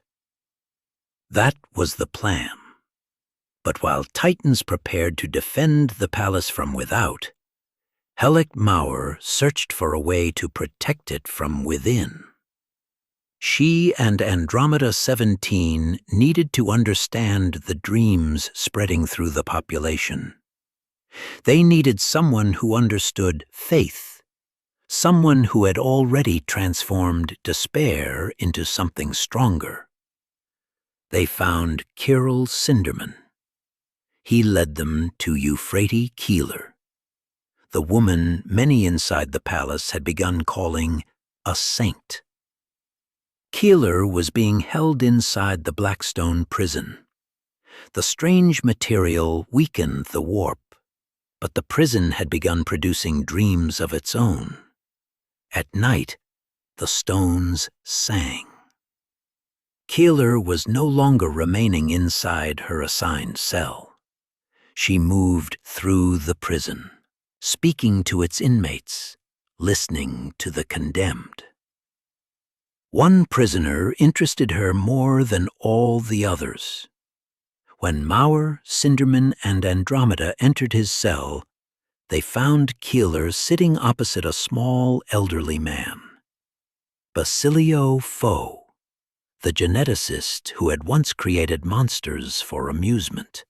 That was the plan. But while Titans prepared to defend the palace from without, Helic Mauer searched for a way to protect it from within. She and Andromeda 17 needed to understand the dreams spreading through the population. They needed someone who understood faith, someone who had already transformed despair into something stronger. They found Kirill Cinderman. He led them to Euphrates Keeler, the woman many inside the palace had begun calling a saint. Keeler was being held inside the Blackstone prison. The strange material weakened the warp, but the prison had begun producing dreams of its own. At night, the stones sang. Keeler was no longer remaining inside her assigned cell. She moved through the prison, speaking to its inmates, listening to the condemned. One prisoner interested her more than all the others. When Mauer, Cinderman, and Andromeda entered his cell, they found Keeler sitting opposite a small, elderly man. Basilio Foe, the geneticist who had once created monsters for amusement.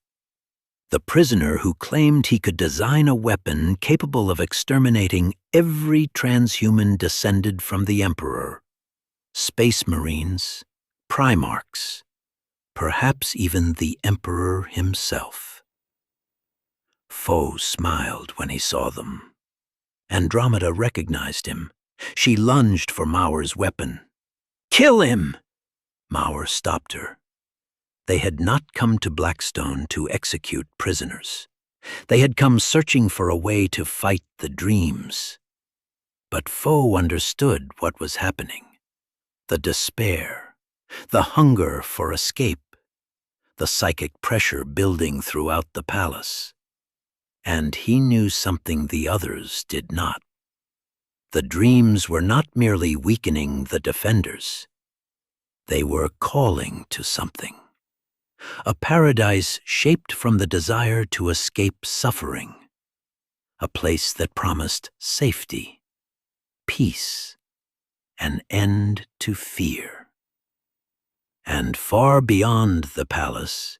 The prisoner who claimed he could design a weapon capable of exterminating every transhuman descended from the Emperor, Space Marines, Primarchs, perhaps even the Emperor himself. Foe smiled when he saw them. Andromeda recognized him. She lunged for Mauer's weapon. "Kill him!" Mauer stopped her. They had not come to Blackstone to execute prisoners. They had come searching for a way to fight the dreams. But Foe understood what was happening. The despair, the hunger for escape, the psychic pressure building throughout the palace. And he knew something the others did not. The dreams were not merely weakening the defenders. They were calling to something. A paradise shaped from the desire to escape suffering. A place that promised safety, peace, an end to fear. And far beyond the palace,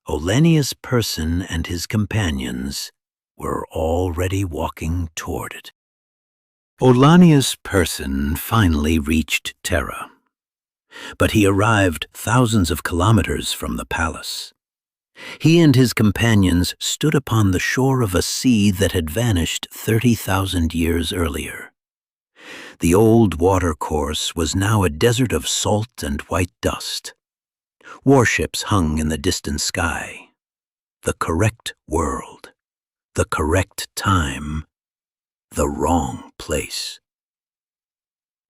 Olennius Person and his companions were already walking toward it. Olennius Person finally reached Terra, but he arrived thousands of kilometers from the palace. He and his companions stood upon the shore of a sea that had vanished 30,000 years earlier. The old watercourse was now a desert of salt and white dust. Warships hung in the distant sky. The correct world, the correct time, the wrong place.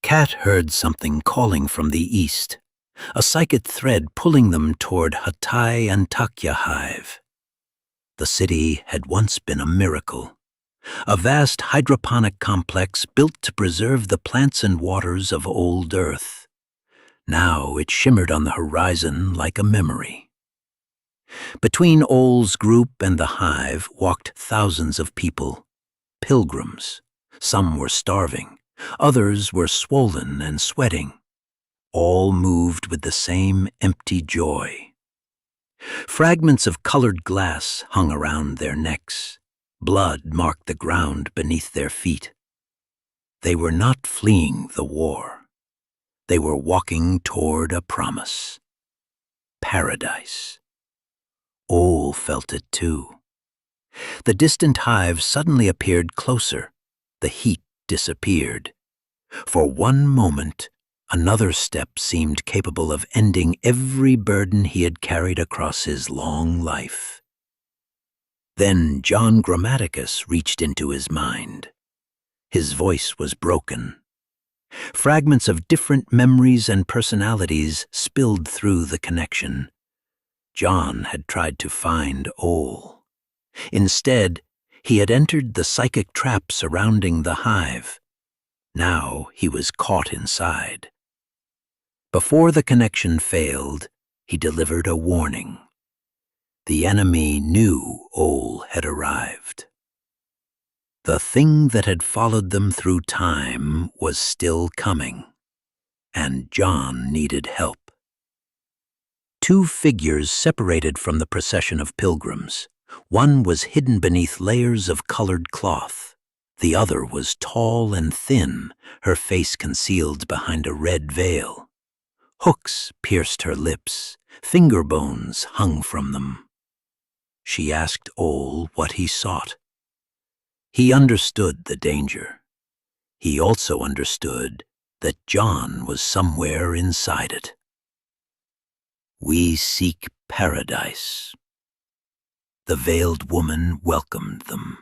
Cat heard something calling from the east, a psychic thread pulling them toward Hatay and Takya Hive. The city had once been a miracle. A vast hydroponic complex built to preserve the plants and waters of old Earth. Now it shimmered on the horizon like a memory. Between Ol's group and the hive walked thousands of people, pilgrims. Some were starving, others were swollen and sweating. All moved with the same empty joy. Fragments of colored glass hung around their necks. Blood marked the ground beneath their feet. They were not fleeing the war. They were walking toward a promise. Paradise. Ol felt it too. The distant hive suddenly appeared closer. The heat disappeared. For one moment, another step seemed capable of ending every burden he had carried across his long life. Then John Grammaticus reached into his mind. His voice was broken. Fragments of different memories and personalities spilled through the connection. John had tried to find Ol. Instead, he had entered the psychic trap surrounding the hive. Now he was caught inside. Before the connection failed, he delivered a warning. The enemy knew Ol had arrived. The thing that had followed them through time was still coming, and John needed help. Two figures separated from the procession of pilgrims. One was hidden beneath layers of colored cloth. The other was tall and thin, her face concealed behind a red veil. Hooks pierced her lips, finger bones hung from them. She asked Ol what he sought. He understood the danger. He also understood that John was somewhere inside it. "We seek paradise." The veiled woman welcomed them.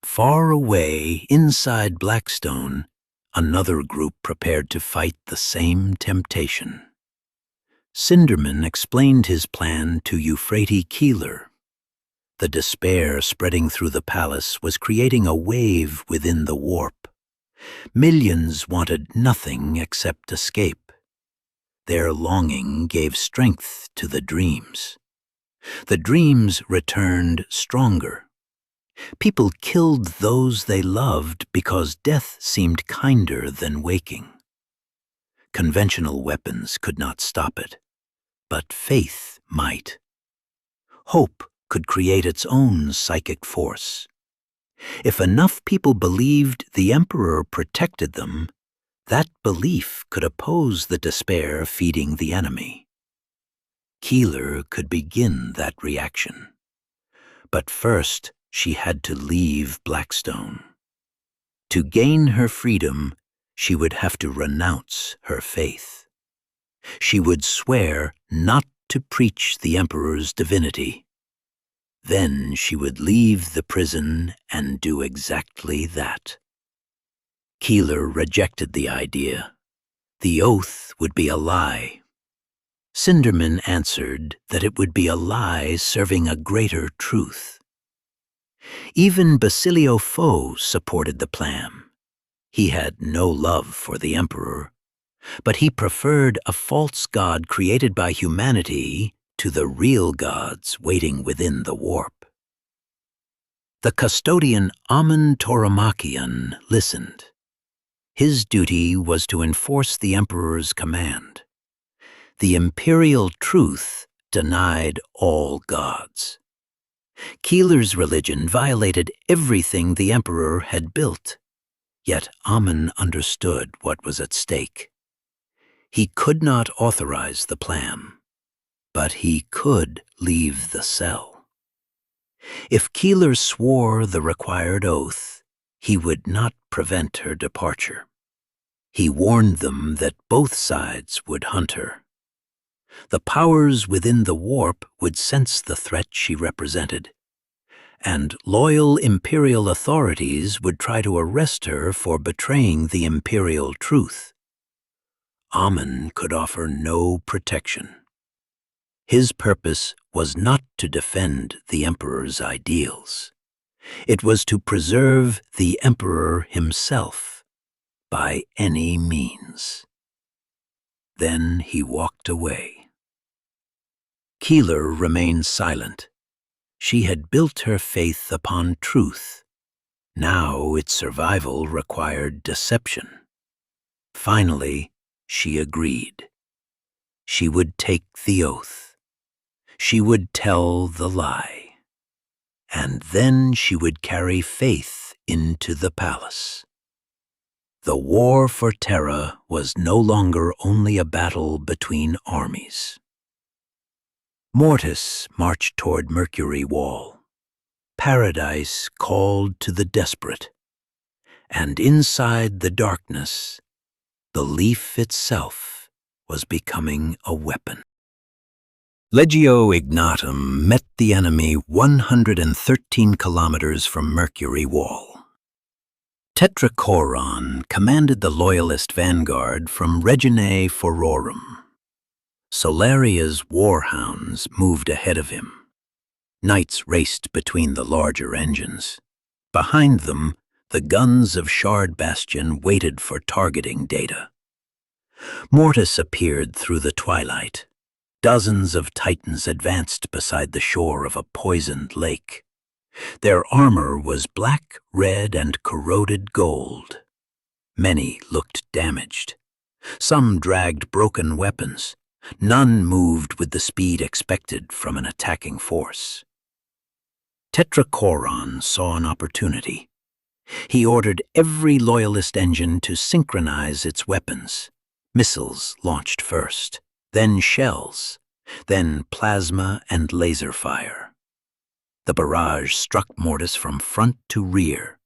Far away, inside Blackstone, another group prepared to fight the same temptation. Cinderman explained his plan to Euphrates Keeler. The despair spreading through the palace was creating a wave within the warp. Millions wanted nothing except escape. Their longing gave strength to the dreams. The dreams returned stronger. People killed those they loved because death seemed kinder than waking. Conventional weapons could not stop it, but faith might. Hope could create its own psychic force. If enough people believed the Emperor protected them, that belief could oppose the despair feeding the enemy. Keeler could begin that reaction. But first, she had to leave Blackstone. To gain her freedom, she would have to renounce her faith. She would swear not to preach the Emperor's divinity. Then she would leave the prison and do exactly that. Keeler rejected the idea. The oath would be a lie. Cinderman answered that it would be a lie serving a greater truth. Even Basilio Foe supported the plan. He had no love for the Emperor, but he preferred a false god created by humanity to the real gods waiting within the warp. The custodian Amun Toramachian listened. His duty was to enforce the Emperor's command. The imperial truth denied all gods. Keeler's religion violated everything the Emperor had built, yet Amun understood what was at stake. He could not authorize the plan, but he could leave the cell. If Keeler swore the required oath, he would not prevent her departure. He warned them that both sides would hunt her. The powers within the warp would sense the threat she represented, and loyal imperial authorities would try to arrest her for betraying the imperial truth. Amun could offer no protection. His purpose was not to defend the Emperor's ideals. It was to preserve the Emperor himself by any means. Then he walked away. Keeler remained silent. She had built her faith upon truth. Now its survival required deception. Finally, she agreed. She would take the oath. She would tell the lie. And then she would carry faith into the palace. The war for Terra was no longer only a battle between armies. Mortis marched toward Mercury Wall. Paradise called to the desperate. And inside the darkness, the leaf itself was becoming a weapon. Legio Ignatum met the enemy 113 kilometers from Mercury Wall. Tetrachoron commanded the Loyalist vanguard from Reginae Fororum. Solaria's warhounds moved ahead of him. Knights raced between the larger engines. Behind them, the guns of Shard Bastion waited for targeting data. Mortis appeared through the twilight. Dozens of Titans advanced beside the shore of a poisoned lake. Their armor was black, red, and corroded gold. Many looked damaged. Some dragged broken weapons. None moved with the speed expected from an attacking force. Tetrachoron saw an opportunity. He ordered every Loyalist engine to synchronize its weapons. Missiles launched first, then shells, then plasma and laser fire. The barrage struck Mortis from front to rear.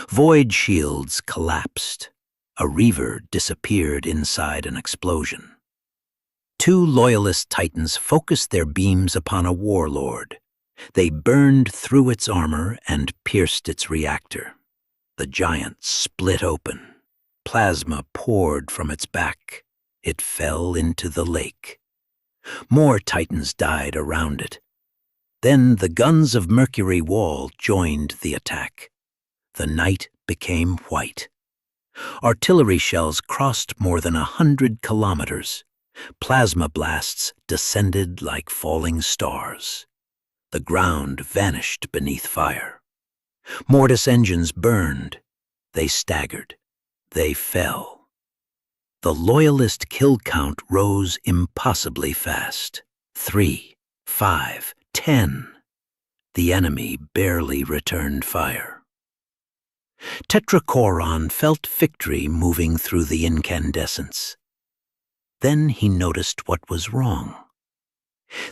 Void shields collapsed. A Reaver disappeared inside an explosion. Two Loyalist Titans focused their beams upon a warlord. They burned through its armor and pierced its reactor. The giant split open. Plasma poured from its back. It fell into the lake. More Titans died around it. Then the guns of Mercury Wall joined the attack. The night became white. Artillery shells crossed more than 100 kilometers. Plasma blasts descended like falling stars. The ground vanished beneath fire. Mortis engines burned. They staggered. They fell. The Loyalist kill count rose impossibly fast. 3, 5, 10. The enemy barely returned fire. Tetrachoron felt victory moving through the incandescence. Then he noticed what was wrong.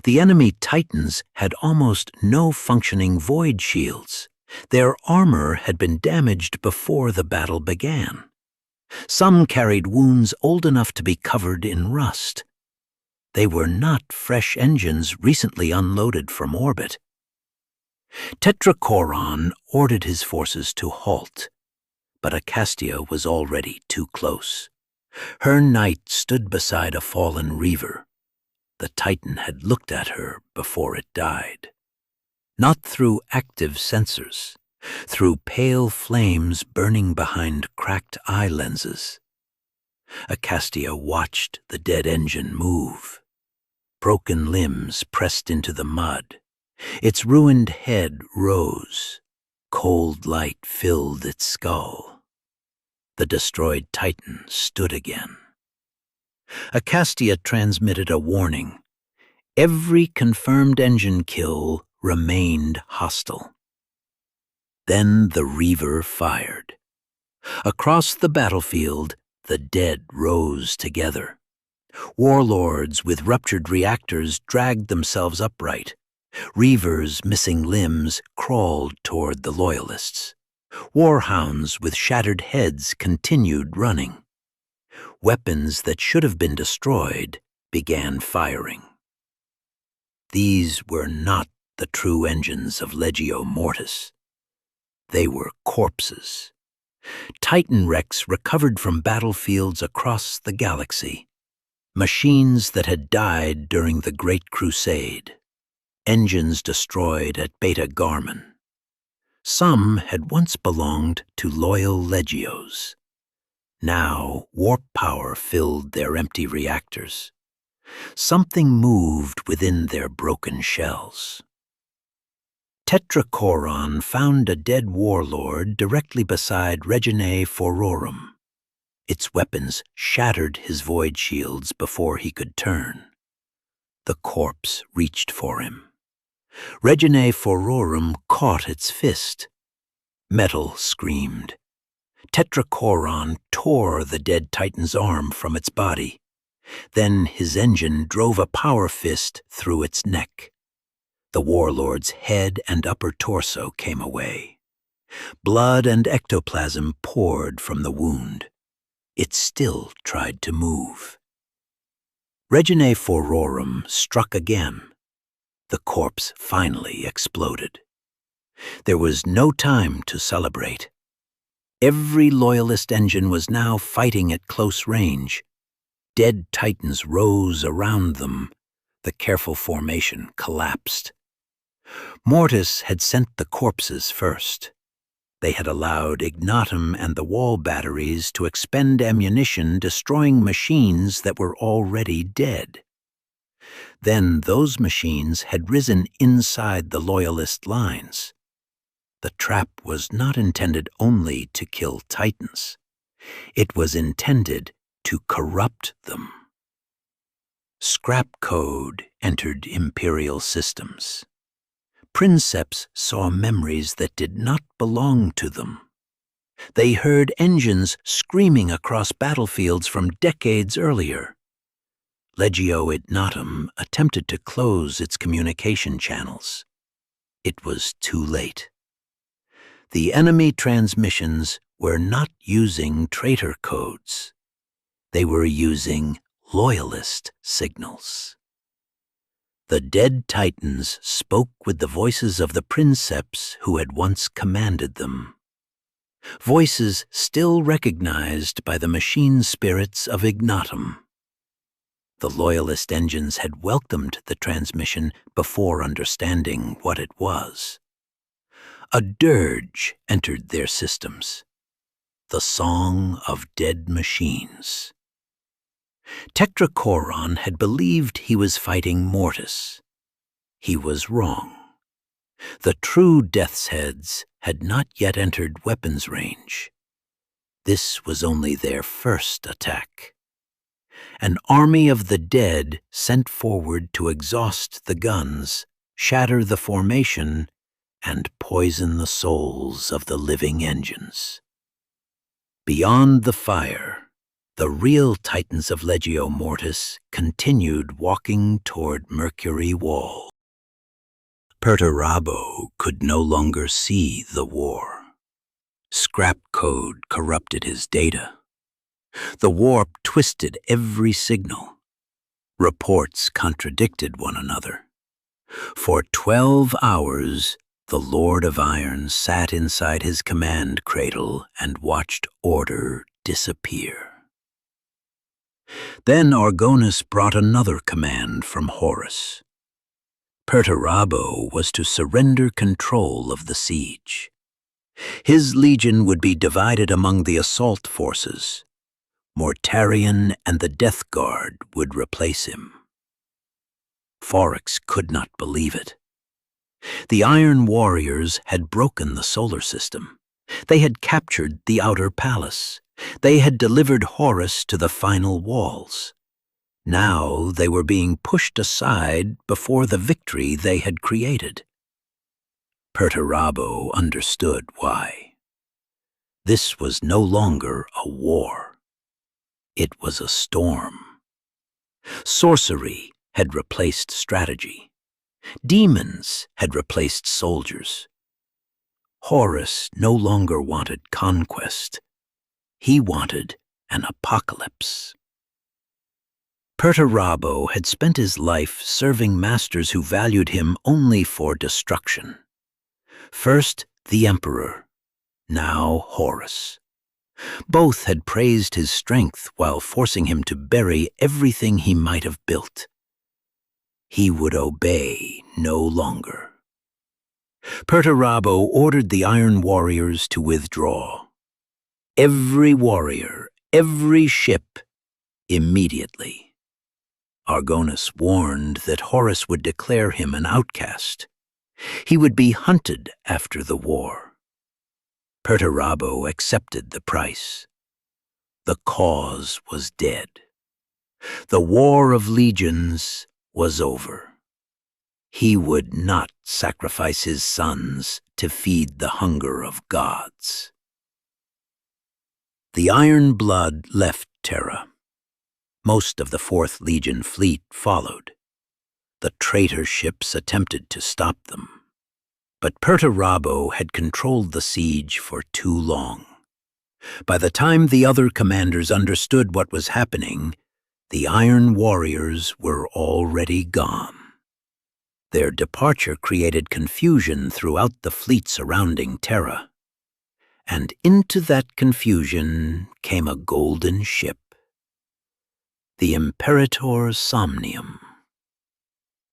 The enemy Titans had almost no functioning void shields. Their armor had been damaged before the battle began. Some carried wounds old enough to be covered in rust. They were not fresh engines recently unloaded from orbit. Tetrachoron ordered his forces to halt, but Acastia was already too close. Her knight stood beside a fallen Reaver. The Titan had looked at her before it died. Not through active sensors, through pale flames burning behind cracked eye lenses. Acastia watched the dead engine move. Broken limbs pressed into the mud. Its ruined head rose. Cold light filled its skull. The destroyed Titan stood again. Acastia transmitted a warning. Every confirmed engine kill remained hostile. Then the Reaver fired. Across the battlefield, the dead rose together. Warlords with ruptured reactors dragged themselves upright. Reavers missing limbs crawled toward the Loyalists. Warhounds with shattered heads continued running. Weapons that should have been destroyed began firing. These were not the true engines of Legio Mortis. They were corpses. Titan wrecks recovered from battlefields across the galaxy. Machines that had died during the Great Crusade. Engines destroyed at Beta Garman. Some had once belonged to loyal Legios. Now warp power filled their empty reactors. Something moved within their broken shells. Tetrachoron found a dead warlord directly beside Reginae Fororum. Its weapons shattered his void shields before he could turn. The corpse reached for him. Reginae Fororum caught its fist. Metal screamed. Tetrachoron tore the dead Titan's arm from its body. Then his engine drove a power fist through its neck. The warlord's head and upper torso came away. Blood and ectoplasm poured from the wound. It still tried to move. Reginae Fororum struck again. The corpse finally exploded. There was no time to celebrate. Every Loyalist engine was now fighting at close range. Dead Titans rose around them. The careful formation collapsed. Mortis had sent the corpses first. They had allowed Ignatum and the wall batteries to expend ammunition, destroying machines that were already dead. Then those machines had risen inside the Loyalist lines. the trap was not intended only to kill Titans. It was intended to corrupt them. Scrap code entered Imperial systems. Princeps saw memories that did not belong to them. They heard engines screaming across battlefields from decades earlier. Legio Ignatum attempted to close its communication channels. It was too late. The enemy transmissions were not using traitor codes. They were using loyalist signals. The dead Titans spoke with the voices of the princeps who had once commanded them. Voices still recognized by the machine spirits of Ignatum. The loyalist engines had welcomed the transmission before understanding what it was. A dirge entered their systems, the song of dead machines. Tetrachoron had believed he was fighting Mortis. He was wrong. The true Death's Heads had not yet entered weapons range. This was only their first attack. An army of the dead sent forward to exhaust the guns, shatter the formation, and poison the souls of the living engines. Beyond the fire, the real Titans of Legio Mortis continued walking toward Mercury Wall. Perturabo could no longer see the war. Scrap code corrupted his data. The warp twisted every signal. Reports contradicted one another. For 12 hours, the Lord of Iron sat inside his command cradle and watched order disappear. Then Argonus brought another command from Horus. Perturabo was to surrender control of the siege. His legion would be divided among the assault forces. Mortarion and the Death Guard would replace him. Phorix could not believe it. The Iron Warriors had broken the solar system. They had captured the outer palace. They had delivered Horus to the final walls. Now they were being pushed aside before the victory they had created. Perturabo understood why. This was no longer a war. It was a storm. Sorcery had replaced strategy. Demons had replaced soldiers. Horus no longer wanted conquest. He wanted an apocalypse. Perturabo had spent his life serving masters who valued him only for destruction. First the Emperor, now Horus. Both had praised his strength while forcing him to bury everything he might have built. He would obey no longer. Perturabo ordered the Iron Warriors to withdraw. Every warrior, every ship, immediately. Argonus warned that Horus would declare him an outcast. He would be hunted after the war. Perturabo accepted the price. The cause was dead. The War of Legions was over. He would not sacrifice his sons to feed the hunger of gods. The Iron Blood left Terra. Most of the 4th Legion fleet followed. The traitor ships attempted to stop them. But Perturabo had controlled the siege for too long. By the time the other commanders understood what was happening, the Iron Warriors were already gone. Their departure created confusion throughout the fleet surrounding Terra. And into that confusion came a golden ship. The Imperator Somnium.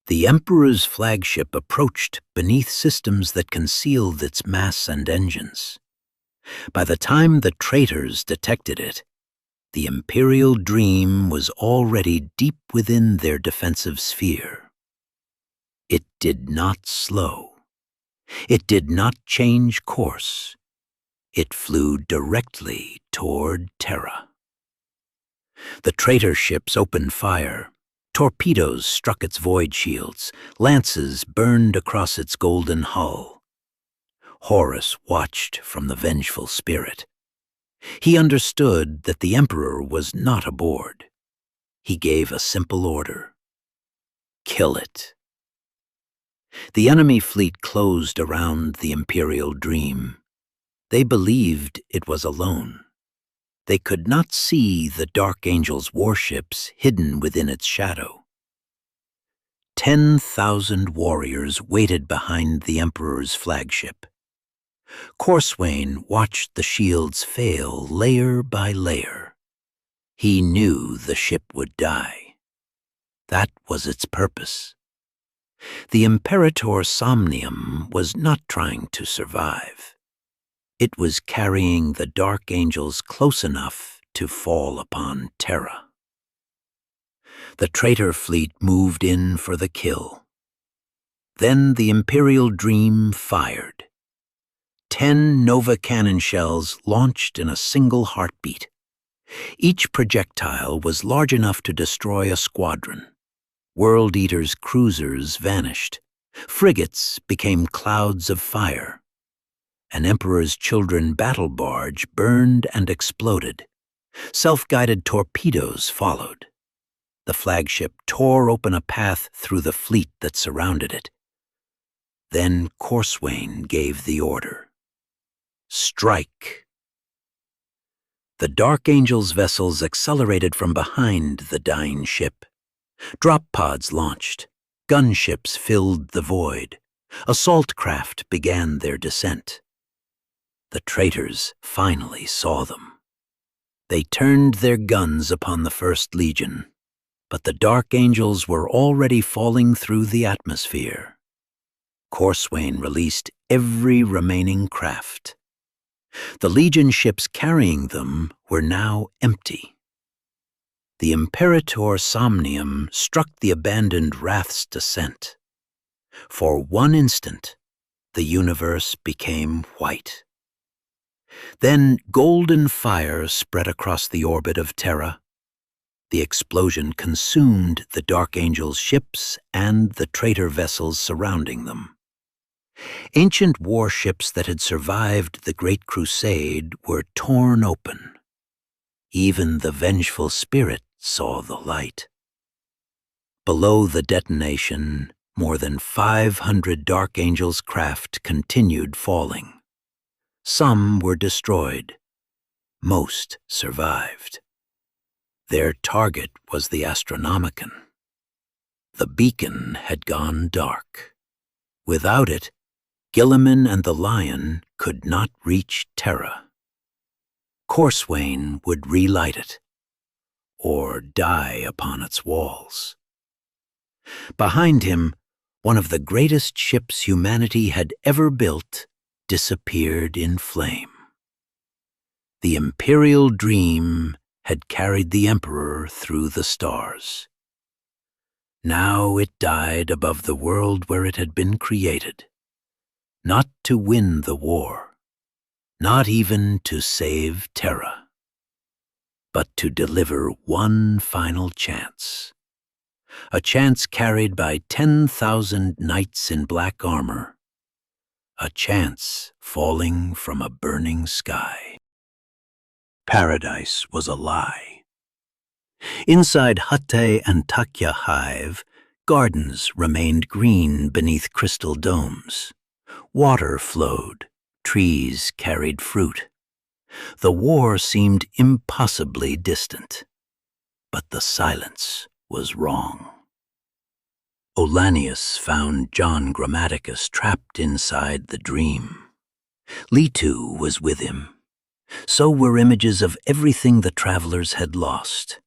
The Emperor's flagship approached beneath systems that concealed its mass and engines. By the time the traitors detected it, the Imperial Dream was already deep within their defensive sphere. It did not slow. It did not change course. It flew directly toward Terra. The traitor ships opened fire. Torpedoes struck its void shields. Lances burned across its golden hull. Horus watched from the vengeful spirit. He understood that the Emperor was not aboard. He gave a simple order: kill it. The enemy fleet closed around the Imperial Dream. They believed it was alone. They could not see the Dark Angel's warships hidden within its shadow. 10,000 warriors waited behind the Emperor's flagship. Corswain watched the shields fail layer by layer. He knew the ship would die. That was its purpose. The Imperator Somnium was not trying to survive. It was carrying the Dark Angels close enough to fall upon Terra. The traitor fleet moved in for the kill. Then the Imperial Dream fired. 10 Nova cannon shells launched in a single heartbeat. Each projectile was large enough to destroy a squadron. World Eater's cruisers vanished. Frigates became clouds of fire. An Emperor's Children battle barge burned and exploded. Self-guided torpedoes followed. The flagship tore open a path through the fleet that surrounded it. Then Corswain gave the order: strike. The Dark Angel's vessels accelerated from behind the dying ship. Drop pods launched. Gunships filled the void. Assault craft began their descent. The traitors finally saw them. They turned their guns upon the First Legion, but the Dark Angels were already falling through the atmosphere. Corswain released every remaining craft. The Legion ships carrying them were now empty. The Imperator Somnium struck the abandoned Wrath's descent. For one instant, the universe became white. Then golden fire spread across the orbit of Terra. The explosion consumed the Dark Angel's ships and the traitor vessels surrounding them. Ancient warships that had survived the Great Crusade were torn open. Even the vengeful spirit saw the light. Below the detonation, more than 500 Dark Angel's craft continued falling. Some were destroyed. Most survived. Their target was the Astronomicon. The beacon had gone dark. Without it, Guilliman and the Lion could not reach Terra. Corswain would relight it, or die upon its walls. Behind him, one of the greatest ships humanity had ever built disappeared in flame. The Imperial Dream had carried the Emperor through the stars. Now it died above the world where it had been created, not to win the war, not even to save Terra, but to deliver one final chance. A chance carried by 10,000 knights in black armor. A chance falling from a burning sky. Paradise was a lie. Inside Hutte and Takya Hive, gardens remained green beneath crystal domes. Water flowed, trees carried fruit. The war seemed impossibly distant, but the silence was wrong. Olanius found John Grammaticus trapped inside the dream. Litu was with him. So were images of everything the travelers had lost.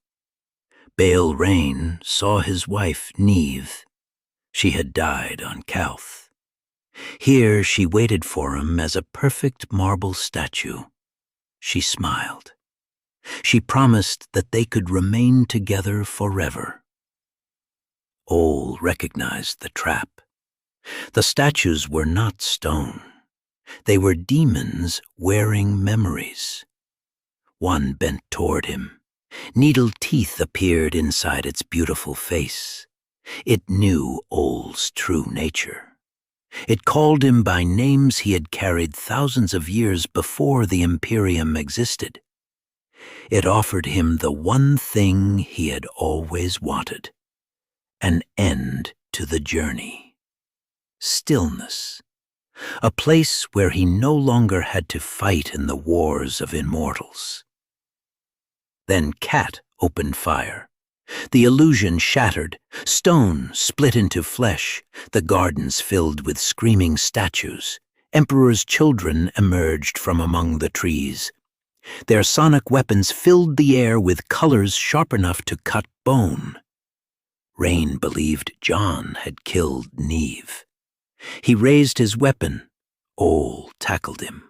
Baal Rain saw his wife Neve. She had died on Calth. Here she waited for him as a perfect marble statue. She smiled. She promised that they could remain together forever. Ol recognized the trap. The statues were not stone. They were demons wearing memories. One bent toward him. Needle teeth appeared inside its beautiful face. It knew Ol's true nature. It called him by names he had carried thousands of years before the Imperium existed. It offered him the one thing he had always wanted: an end to the journey. Stillness. A place where he no longer had to fight in the wars of immortals. Then Cat opened fire. The illusion shattered. Stone split into flesh. The gardens filled with screaming statues. Emperor's children emerged from among the trees. Their sonic weapons filled the air with colors sharp enough to cut bone. Rain believed John had killed Neve. He raised his weapon. Ol tackled him.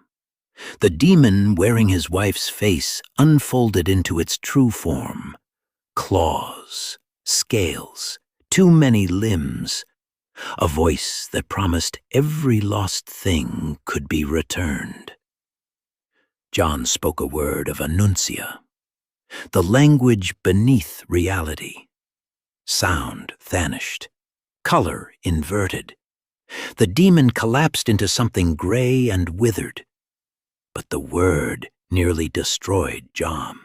The demon wearing his wife's face unfolded into its true form. Claws, scales, too many limbs. A voice that promised every lost thing could be returned. John spoke a word of Annuncia, the language beneath reality. Sound vanished, color inverted. The demon collapsed into something gray and withered. But the word nearly destroyed John.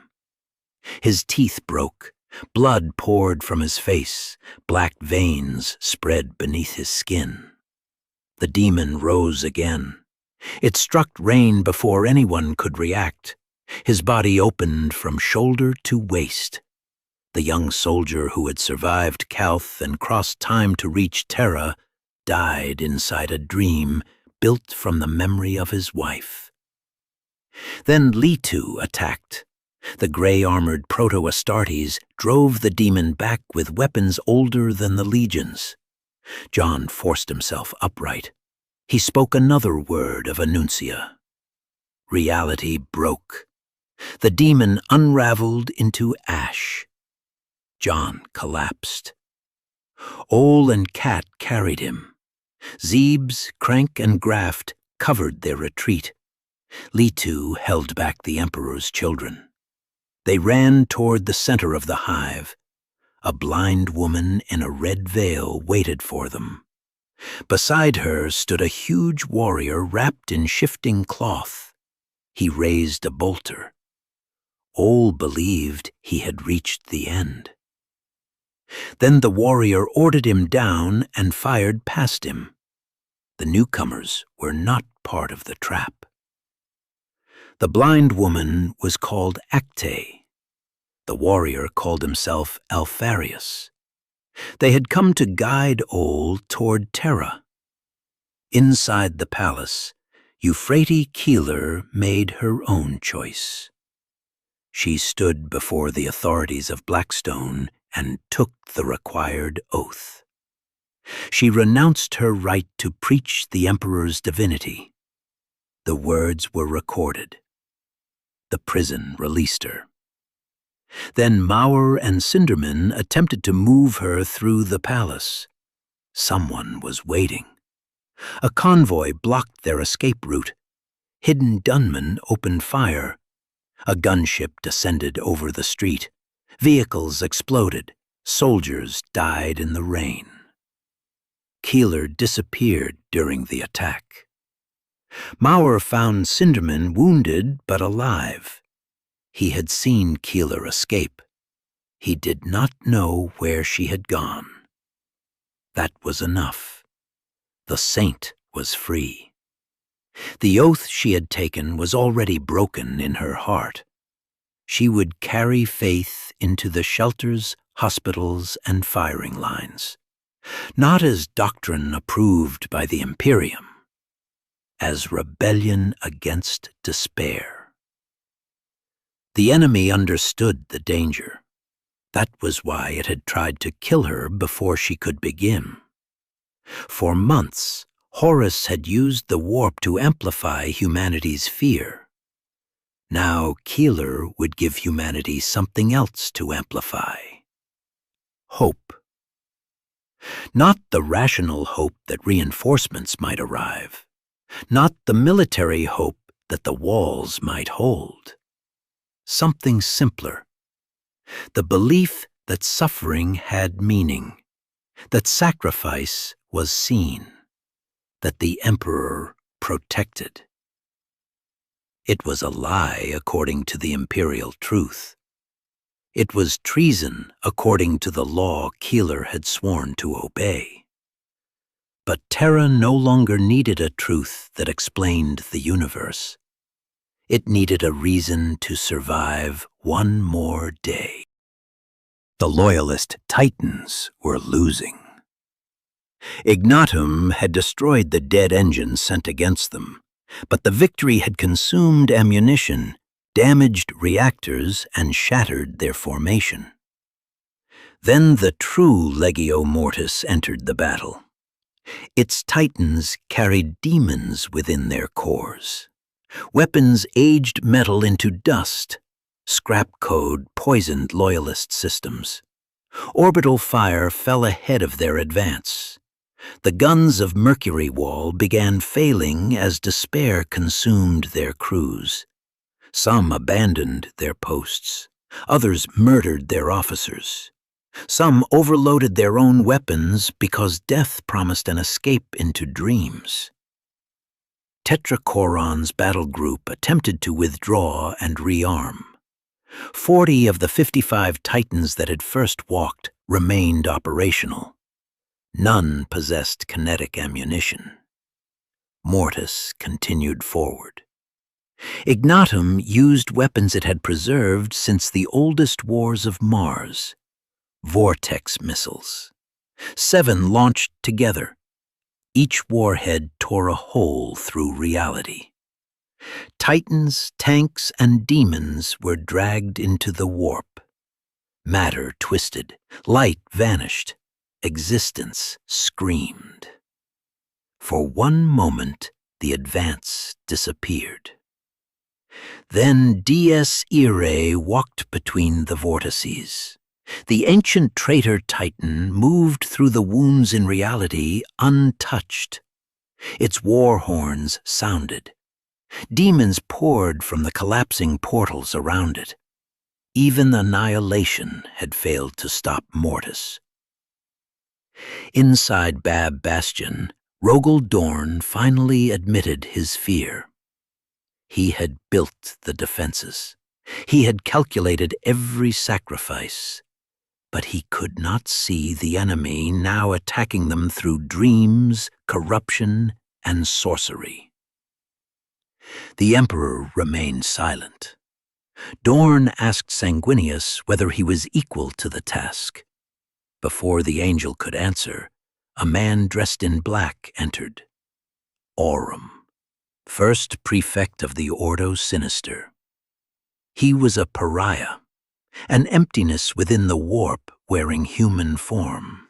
His teeth broke. Blood poured from his face. Black veins spread beneath his skin. The demon rose again. It struck Rain before anyone could react. His body opened from shoulder to waist. The young soldier who had survived Calth and crossed time to reach Terra died inside a dream built from the memory of his wife. Then Leto attacked. The gray-armored Proto-Astartes drove the demon back with weapons older than the legions. John forced himself upright. He spoke another word of Annuncia. Reality broke. The demon unraveled into ash. John collapsed. Ol and Cat carried him. Zebes, Crank, and Graft covered their retreat. Leto held back the Emperor's children. They ran toward the center of the hive. A blind woman in a red veil waited for them. Beside her stood a huge warrior wrapped in shifting cloth. He raised a bolter. Ol believed he had reached the end. Then the warrior ordered him down and fired past him. The newcomers were not part of the trap. The blind woman was called Acte. The warrior called himself Alpharius. They had come to guide Ol toward Terra. Inside the palace, Euphrates Keeler made her own choice. She stood before the authorities of Blackstone and took the required oath. She renounced her right to preach the Emperor's divinity. The words were recorded. The prison released her. Then Maur and Cinderman attempted to move her through the palace. Someone was waiting. A convoy blocked their escape route. Hidden gunmen opened fire. A gunship descended over the street. Vehicles exploded. Soldiers died in the rain. Keeler disappeared during the attack. Maur found Cinderman wounded but alive. He had seen Keeler escape. He did not know where she had gone. That was enough. The saint was free. The oath she had taken was already broken in her heart. She would carry faith into the shelters, hospitals, and firing lines, not as doctrine approved by the Imperium, as rebellion against despair. The enemy understood the danger. That was why it had tried to kill her before she could begin. For months, Horus had used the warp to amplify humanity's fear. Now Keeler would give humanity something else to amplify: hope. Not the rational hope that reinforcements might arrive, not the military hope that the walls might hold. Something simpler. The belief that suffering had meaning, that sacrifice was seen, that the Emperor protected. It was a lie according to the imperial truth. It was treason according to the law Keeler had sworn to obey. But Terra no longer needed a truth that explained the universe. It needed a reason to survive one more day. The Loyalist Titans were losing. Ignatum had destroyed the dead engines sent against them, but the victory had consumed ammunition, damaged reactors, and shattered their formation. Then the true Legio Mortis entered the battle. Its titans carried demons within their cores. Weapons aged metal into dust. Scrap code poisoned Loyalist systems. Orbital fire fell ahead of their advance. The guns of Mercury Wall began failing as despair consumed their crews. Some abandoned their posts. Others murdered their officers. Some overloaded their own weapons because death promised an escape into dreams. Tetrachoron's battle group attempted to withdraw and rearm. 40 of the 55 Titans that had first walked remained operational. None possessed kinetic ammunition. Mortis continued forward. Ignatum used weapons it had preserved since the oldest wars of Mars. Vortex missiles. 7 launched together. Each warhead tore a hole through reality. Titans, tanks, and demons were dragged into the warp. Matter twisted. Light vanished. Existence screamed. For one moment, the advance disappeared. Then Dies Irae walked between the vortices. The ancient Traitor Titan moved through the wounds in reality untouched. Its war horns sounded. Demons poured from the collapsing portals around it. Even annihilation had failed to stop Mortis. Inside Bab Bastion, Rogal Dorn finally admitted his fear. He had built the defenses. He had calculated every sacrifice. But he could not see the enemy now attacking them through dreams, corruption, and sorcery. The Emperor remained silent. Dorn asked Sanguinius whether he was equal to the task. Before the angel could answer, a man dressed in black entered. Aurum, first prefect of the Ordo Sinister. He was a pariah, an emptiness within the warp wearing human form.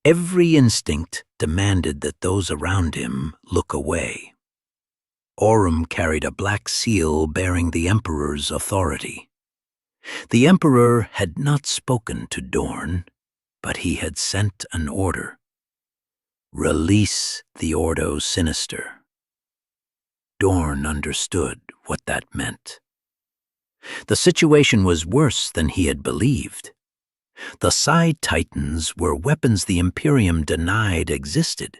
Every instinct demanded that those around him look away. Aurum carried a black seal bearing the Emperor's authority. The Emperor had not spoken to Dorn, but he had sent an order. Release the Ordo Sinister. Dorn understood what that meant. The situation was worse than he had believed. The Side Titans were weapons the Imperium denied existed.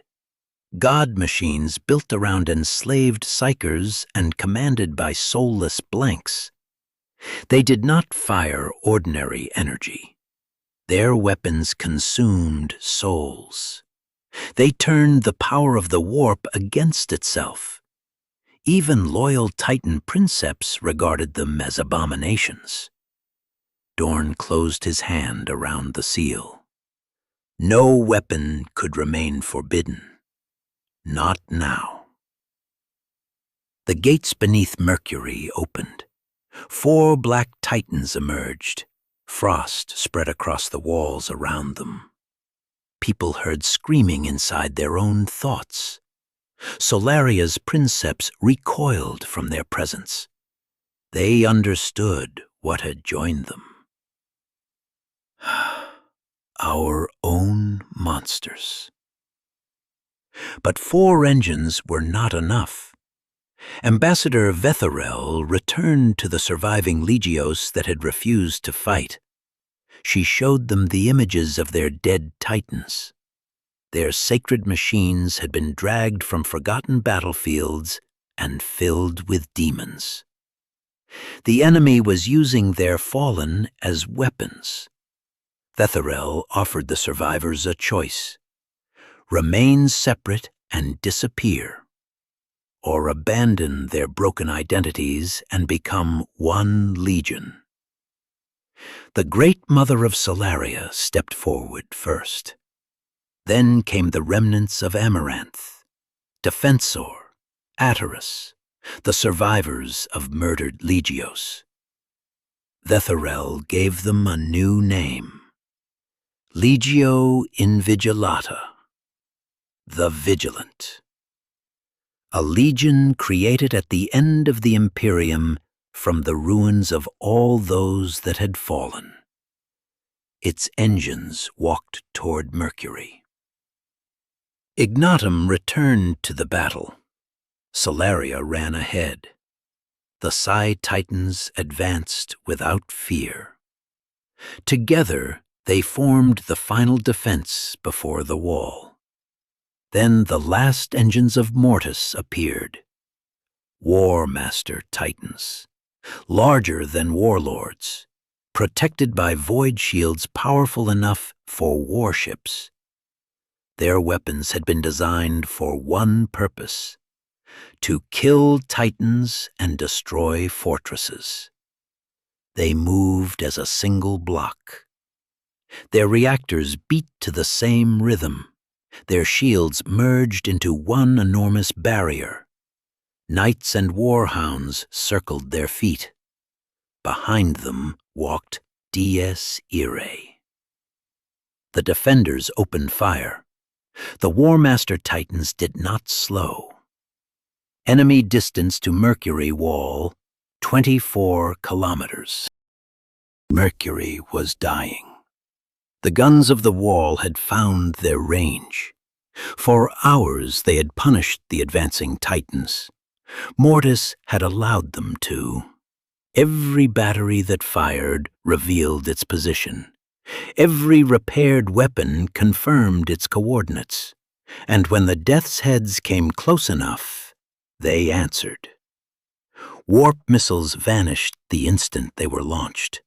God machines built around enslaved psychers and commanded by soulless blanks. They did not fire ordinary energy. Their weapons consumed souls. They turned the power of the warp against itself. Even loyal Titan princeps regarded them as abominations. Dorn closed his hand around the seal. No weapon could remain forbidden. Not now. The gates beneath Mercury opened. 4 black Titans emerged. Frost spread across the walls around them. People heard screaming inside their own thoughts. Solaria's princeps recoiled from their presence. They understood what had joined them. Our own monsters. But 4 engines were not enough. Ambassador Vetherel returned to the surviving Legios that had refused to fight. She showed them the images of their dead titans. Their sacred machines had been dragged from forgotten battlefields and filled with demons. The enemy was using their fallen as weapons. Vetherel offered the survivors a choice: remain separate and disappear, or abandon their broken identities and become one legion. The Great Mother of Solaria stepped forward first. Then came the remnants of Amaranth, Defensor, Atyrus, the survivors of murdered Legios. Vetherel gave them a new name: Legio Invigilata, the Vigilant. A legion created at the end of the Imperium from the ruins of all those that had fallen. Its engines walked toward Mercury. Ignatum returned to the battle. Solaria ran ahead. The Psi Titans advanced without fear. Together, they formed the final defense before the wall. Then the last engines of Mortis appeared. War Master Titans, larger than warlords, protected by void shields powerful enough for warships. Their weapons had been designed for one purpose: to kill titans and destroy fortresses. They moved as a single block. Their reactors beat to the same rhythm. Their shields merged into one enormous barrier. Knights and warhounds circled their feet. Behind them walked Dies Irae. The defenders opened fire. The War Master Titans did not slow. Enemy distance to Mercury wall, 24 kilometers. Mercury was dying. The guns of the wall had found their range. For hours they had punished the advancing Titans. Mortis had allowed them to. Every battery that fired revealed its position. Every repaired weapon confirmed its coordinates. And when the Death's Heads came close enough, they answered. Warp missiles vanished the instant they were launched.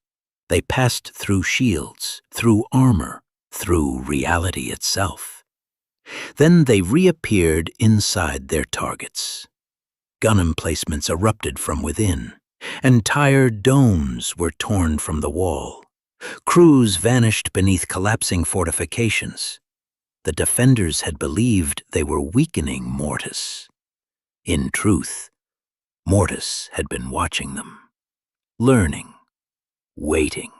They passed through shields, through armor, through reality itself. Then they reappeared inside their targets. Gun emplacements erupted from within. Entire domes were torn from the wall. Crews vanished beneath collapsing fortifications. The defenders had believed they were weakening Mortis. In truth, Mortis had been watching them, learning, waiting.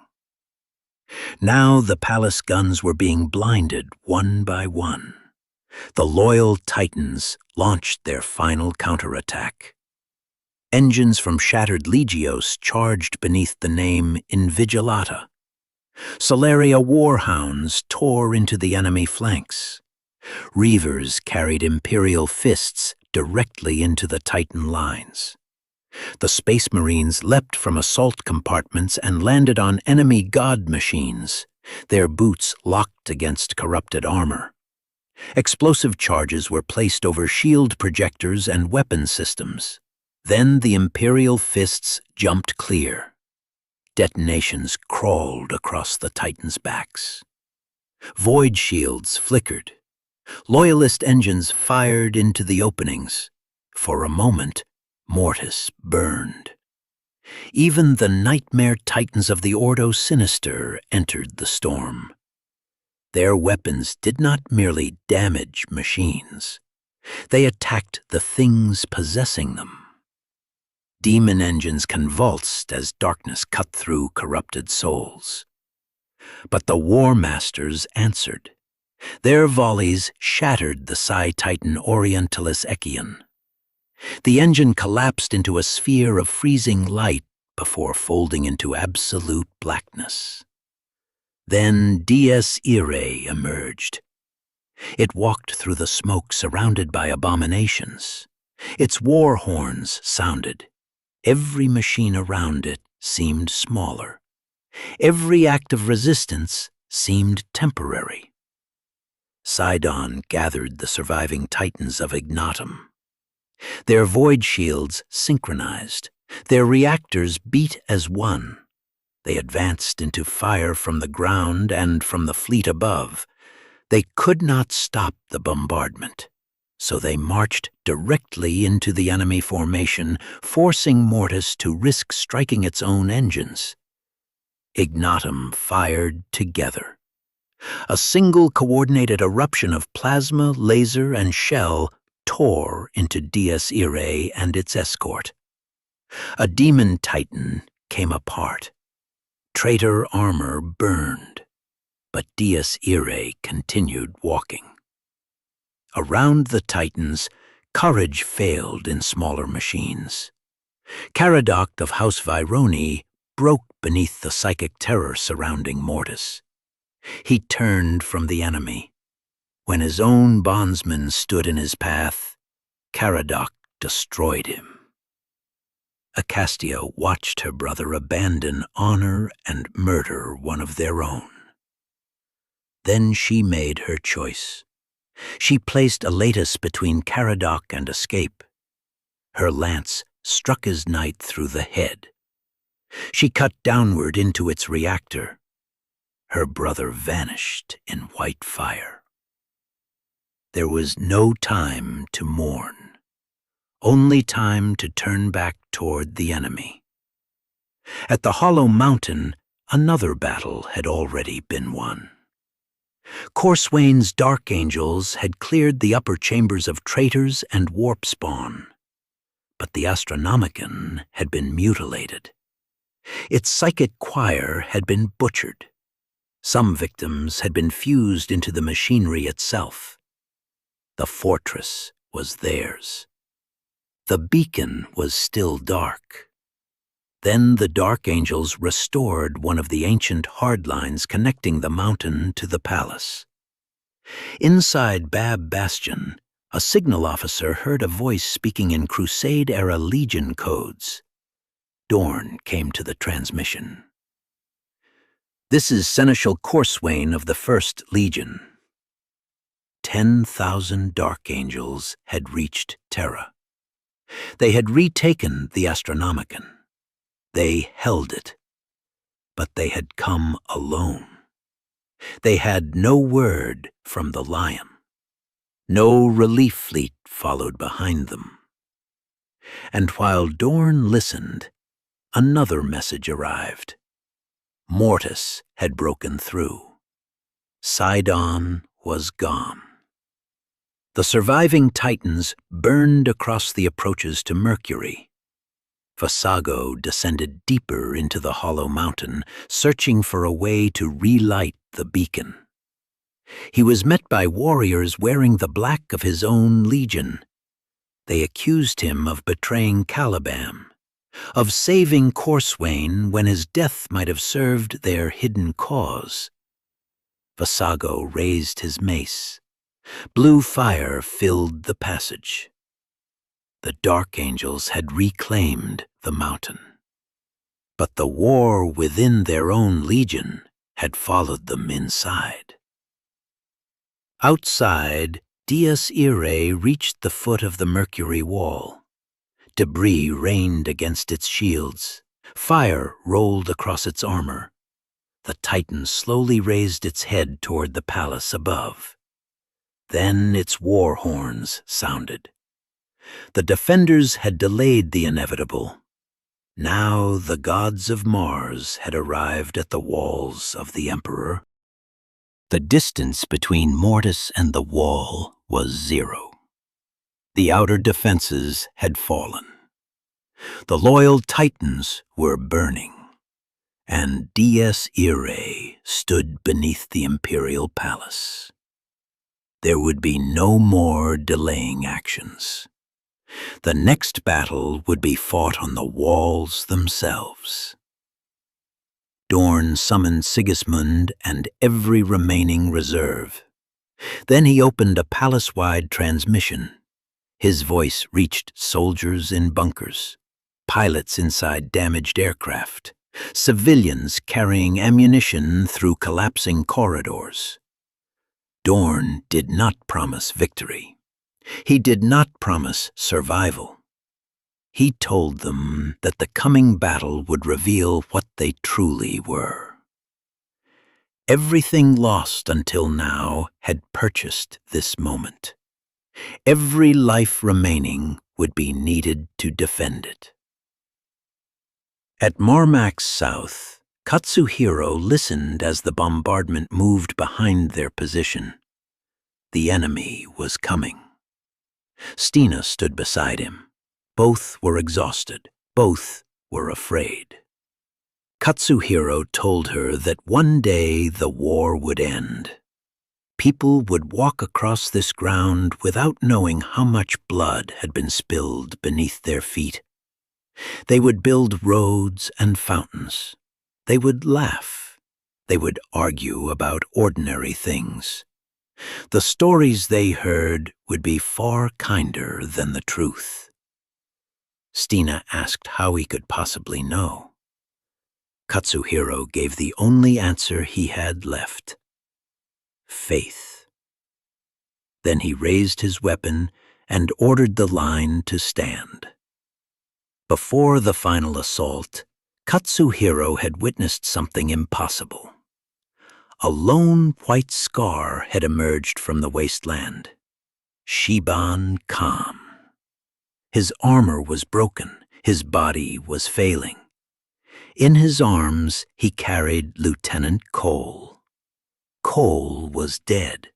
Now the palace guns were being blinded one by one. The loyal Titans launched their final counterattack. Engines from shattered Legios charged beneath the name Invigilata. Solaria warhounds tore into the enemy flanks. Reavers carried Imperial fists directly into the Titan lines. The Space Marines leapt from assault compartments and landed on enemy god machines, their boots locked against corrupted armor. Explosive charges were placed over shield projectors and weapon systems. Then the Imperial fists jumped clear. Detonations crawled across the Titans' backs. Void shields flickered. Loyalist engines fired into the openings. For a moment, Mortis burned. Even the nightmare Titans of the Ordo Sinister entered the storm. Their weapons did not merely damage machines. They attacked the things possessing them. Demon engines convulsed as darkness cut through corrupted souls. But the War Masters answered. Their volleys shattered the Psi Titan Orientalis Echion. The engine collapsed into a sphere of freezing light before folding into absolute blackness. Then Dies Irae emerged, It walked through the smoke surrounded by abominations. Its war horns sounded. Every machine around it seemed smaller. Every act of resistance seemed temporary. Sidon gathered the surviving titans of Ignatum. Their void shields synchronized. Their reactors beat as one. They advanced into fire from the ground and from the fleet above. They could not stop the bombardment, so they marched directly into the enemy formation, forcing Mortis to risk striking its own engines. Ignatum fired together. A single coordinated eruption of plasma, laser, and shell tore into Dies Irae and its escort. A demon titan came apart. Traitor armor burned, but Dies Irae continued walking. Around the titans, courage failed in smaller machines. Caradoc of House Vironi broke beneath the psychic terror surrounding Mortis. He turned from the enemy. When his own bondsmen stood in his path, Caradoc destroyed him. Acastia watched her brother abandon honor and murder one of their own. Then she made her choice. She placed Elatus between Caradoc and escape. Her lance struck his knight through the head. She cut downward into its reactor. Her brother vanished in white fire. There was no time to mourn. Only time to turn back toward the enemy. At the Hollow Mountain, another battle had already been won. Corswain's dark angels had cleared the upper chambers of traitors and warp spawn, but the Astronomicon had been mutilated. Its psychic choir had been butchered. Some victims had been fused into the machinery itself. The fortress was theirs. The beacon was still dark. Then the Dark Angels restored one of the ancient hardlines connecting the mountain to the palace. Inside Bab Bastion, a signal officer heard a voice speaking in Crusade-era Legion codes. Dorn came to the transmission. "This is Seneschal Corswain of the 1st Legion." 10,000 Dark Angels had reached Terra. They had retaken the Astronomicon. They held it. But they had come alone. They had no word from the Lion. No relief fleet followed behind them. And while Dorn listened, another message arrived. Mortis had broken through. Sidon was gone. The surviving Titans burned across the approaches to Mercury. Vasago descended deeper into the Hollow Mountain, searching for a way to relight the beacon. He was met by warriors wearing the black of his own legion. They accused him of betraying Caliban, of saving Corswain when his death might have served their hidden cause. Vasago raised his mace. Blue fire filled the passage. The Dark Angels had reclaimed the mountain. But the war within their own legion had followed them inside. Outside, Dies Irae reached the foot of the Mercury wall. Debris rained against its shields. Fire rolled across its armor. The Titan slowly raised its head toward the palace above. Then its war horns sounded. The defenders had delayed the inevitable. Now the gods of Mars had arrived at the walls of the Emperor. The distance between Mortis and the wall was 0. The outer defenses had fallen. The loyal Titans were burning, and Dies Irae stood beneath the Imperial Palace. There would be no more delaying actions. The next battle would be fought on the walls themselves. Dorn summoned Sigismund and every remaining reserve. Then he opened a palace-wide transmission. His voice reached soldiers in bunkers, pilots inside damaged aircraft, civilians carrying ammunition through collapsing corridors. Dorn did not promise victory. He did not promise survival. He told them that the coming battle would reveal what they truly were. Everything lost until now had purchased this moment. Every life remaining would be needed to defend it. At Marmak's south, Katsuhiro listened as the bombardment moved behind their position. The enemy was coming. Stina stood beside him. Both were exhausted. Both were afraid. Katsuhiro told her that one day the war would end. People would walk across this ground without knowing how much blood had been spilled beneath their feet. They would build roads and fountains. They would laugh. They would argue about ordinary things. The stories they heard would be far kinder than the truth. Stina asked how he could possibly know. Katsuhiro gave the only answer he had left: faith. Then he raised his weapon and ordered the line to stand. Before the final assault, Katsuhiro had witnessed something impossible. A lone white scar had emerged from the wasteland. Shiban Khan. His armor was broken, his body was failing. In his arms he carried Lieutenant Cole. Cole was dead,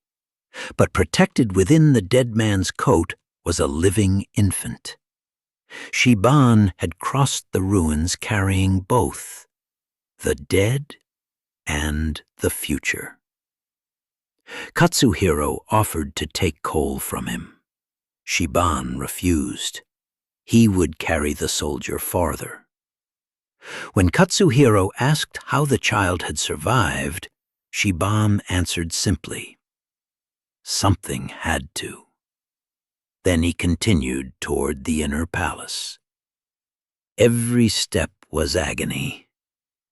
but protected within the dead man's coat was a living infant. Shiban had crossed the ruins carrying both, the dead and the future. Katsuhiro offered to take Cole from him. Shiban refused. He would carry the soldier farther. When Katsuhiro asked how the child had survived, Shiban answered simply, "Something had to." Then he continued toward the inner palace. Every step was agony.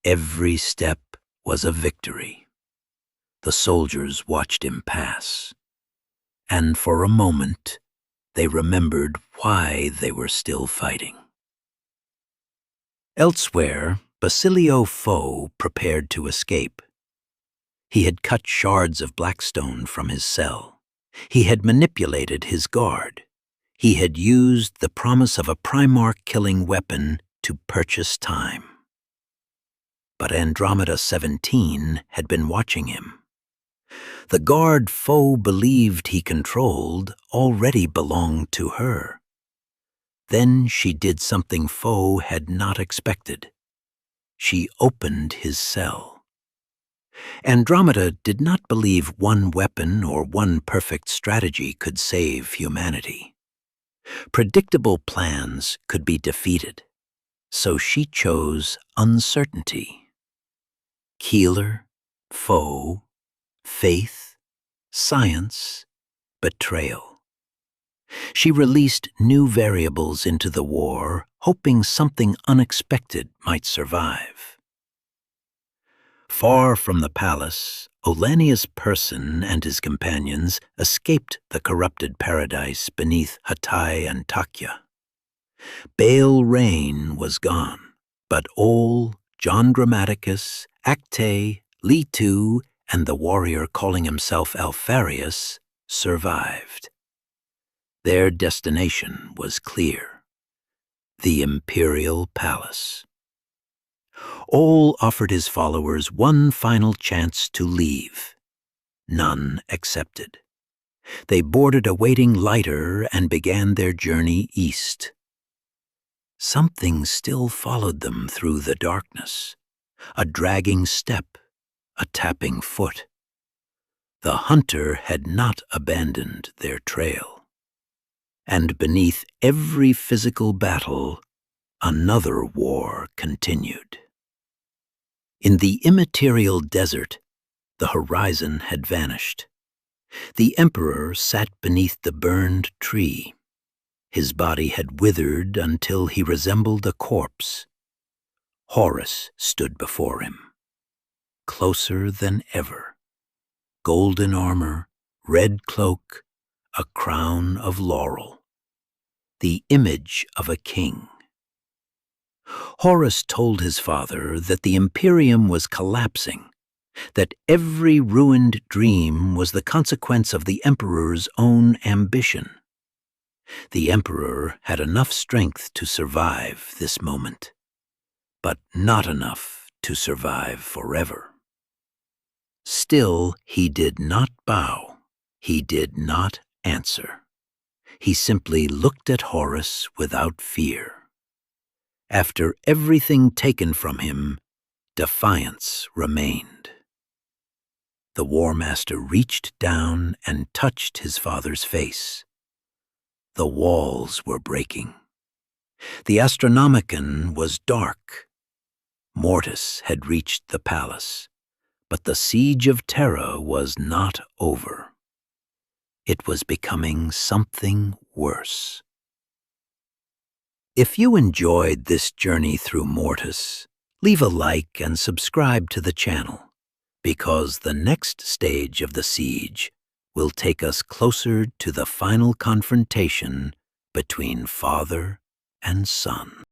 Every step was a victory. The soldiers watched him pass, and for a moment they remembered why they were still fighting. Elsewhere, Basilio Foe prepared to escape. He had cut shards of blackstone from his cell. He had manipulated his guard. He had used the promise of a Primarch-killing weapon to purchase time. But Andromeda 17 had been watching him. The guard Foe believed he controlled already belonged to her. Then she did something Foe had not expected. She opened his cell. Andromeda did not believe one weapon or one perfect strategy could save humanity. Predictable plans could be defeated, so she chose uncertainty. Keeler, Foe, faith, science, betrayal. She released new variables into the war, hoping something unexpected might survive. Far from the palace, Olanius Persson and his companions escaped the corrupted paradise beneath Hatay and Takya. Baal Rain was gone, but Ol, John Grammaticus, Acte, Litu, and the warrior calling himself Alpharius survived. Their destination was clear: the Imperial Palace. Ol offered his followers one final chance to leave. None accepted. They boarded a waiting lighter and began their journey east. Something still followed them through the darkness, a dragging step, a tapping foot. The hunter had not abandoned their trail. And beneath every physical battle, another war continued. In the immaterial desert, the horizon had vanished. The emperor sat beneath the burned tree. His body had withered until he resembled a corpse. Horus stood before him, closer than ever. Golden armor, red cloak, a crown of laurel. The image of a king. Horus told his father that the Imperium was collapsing, that every ruined dream was the consequence of the Emperor's own ambition. The Emperor had enough strength to survive this moment, but not enough to survive forever. Still, he did not bow. He did not answer. He simply looked at Horus without fear. After everything taken from him, defiance remained. The War Master reached down and touched his father's face. The walls were breaking. The Astronomicon was dark. Mortis had reached the palace, but the siege of Terra was not over. It was becoming something worse. If you enjoyed this journey through Mortis, leave a like and subscribe to the channel, because the next stage of the siege will take us closer to the final confrontation between father and son.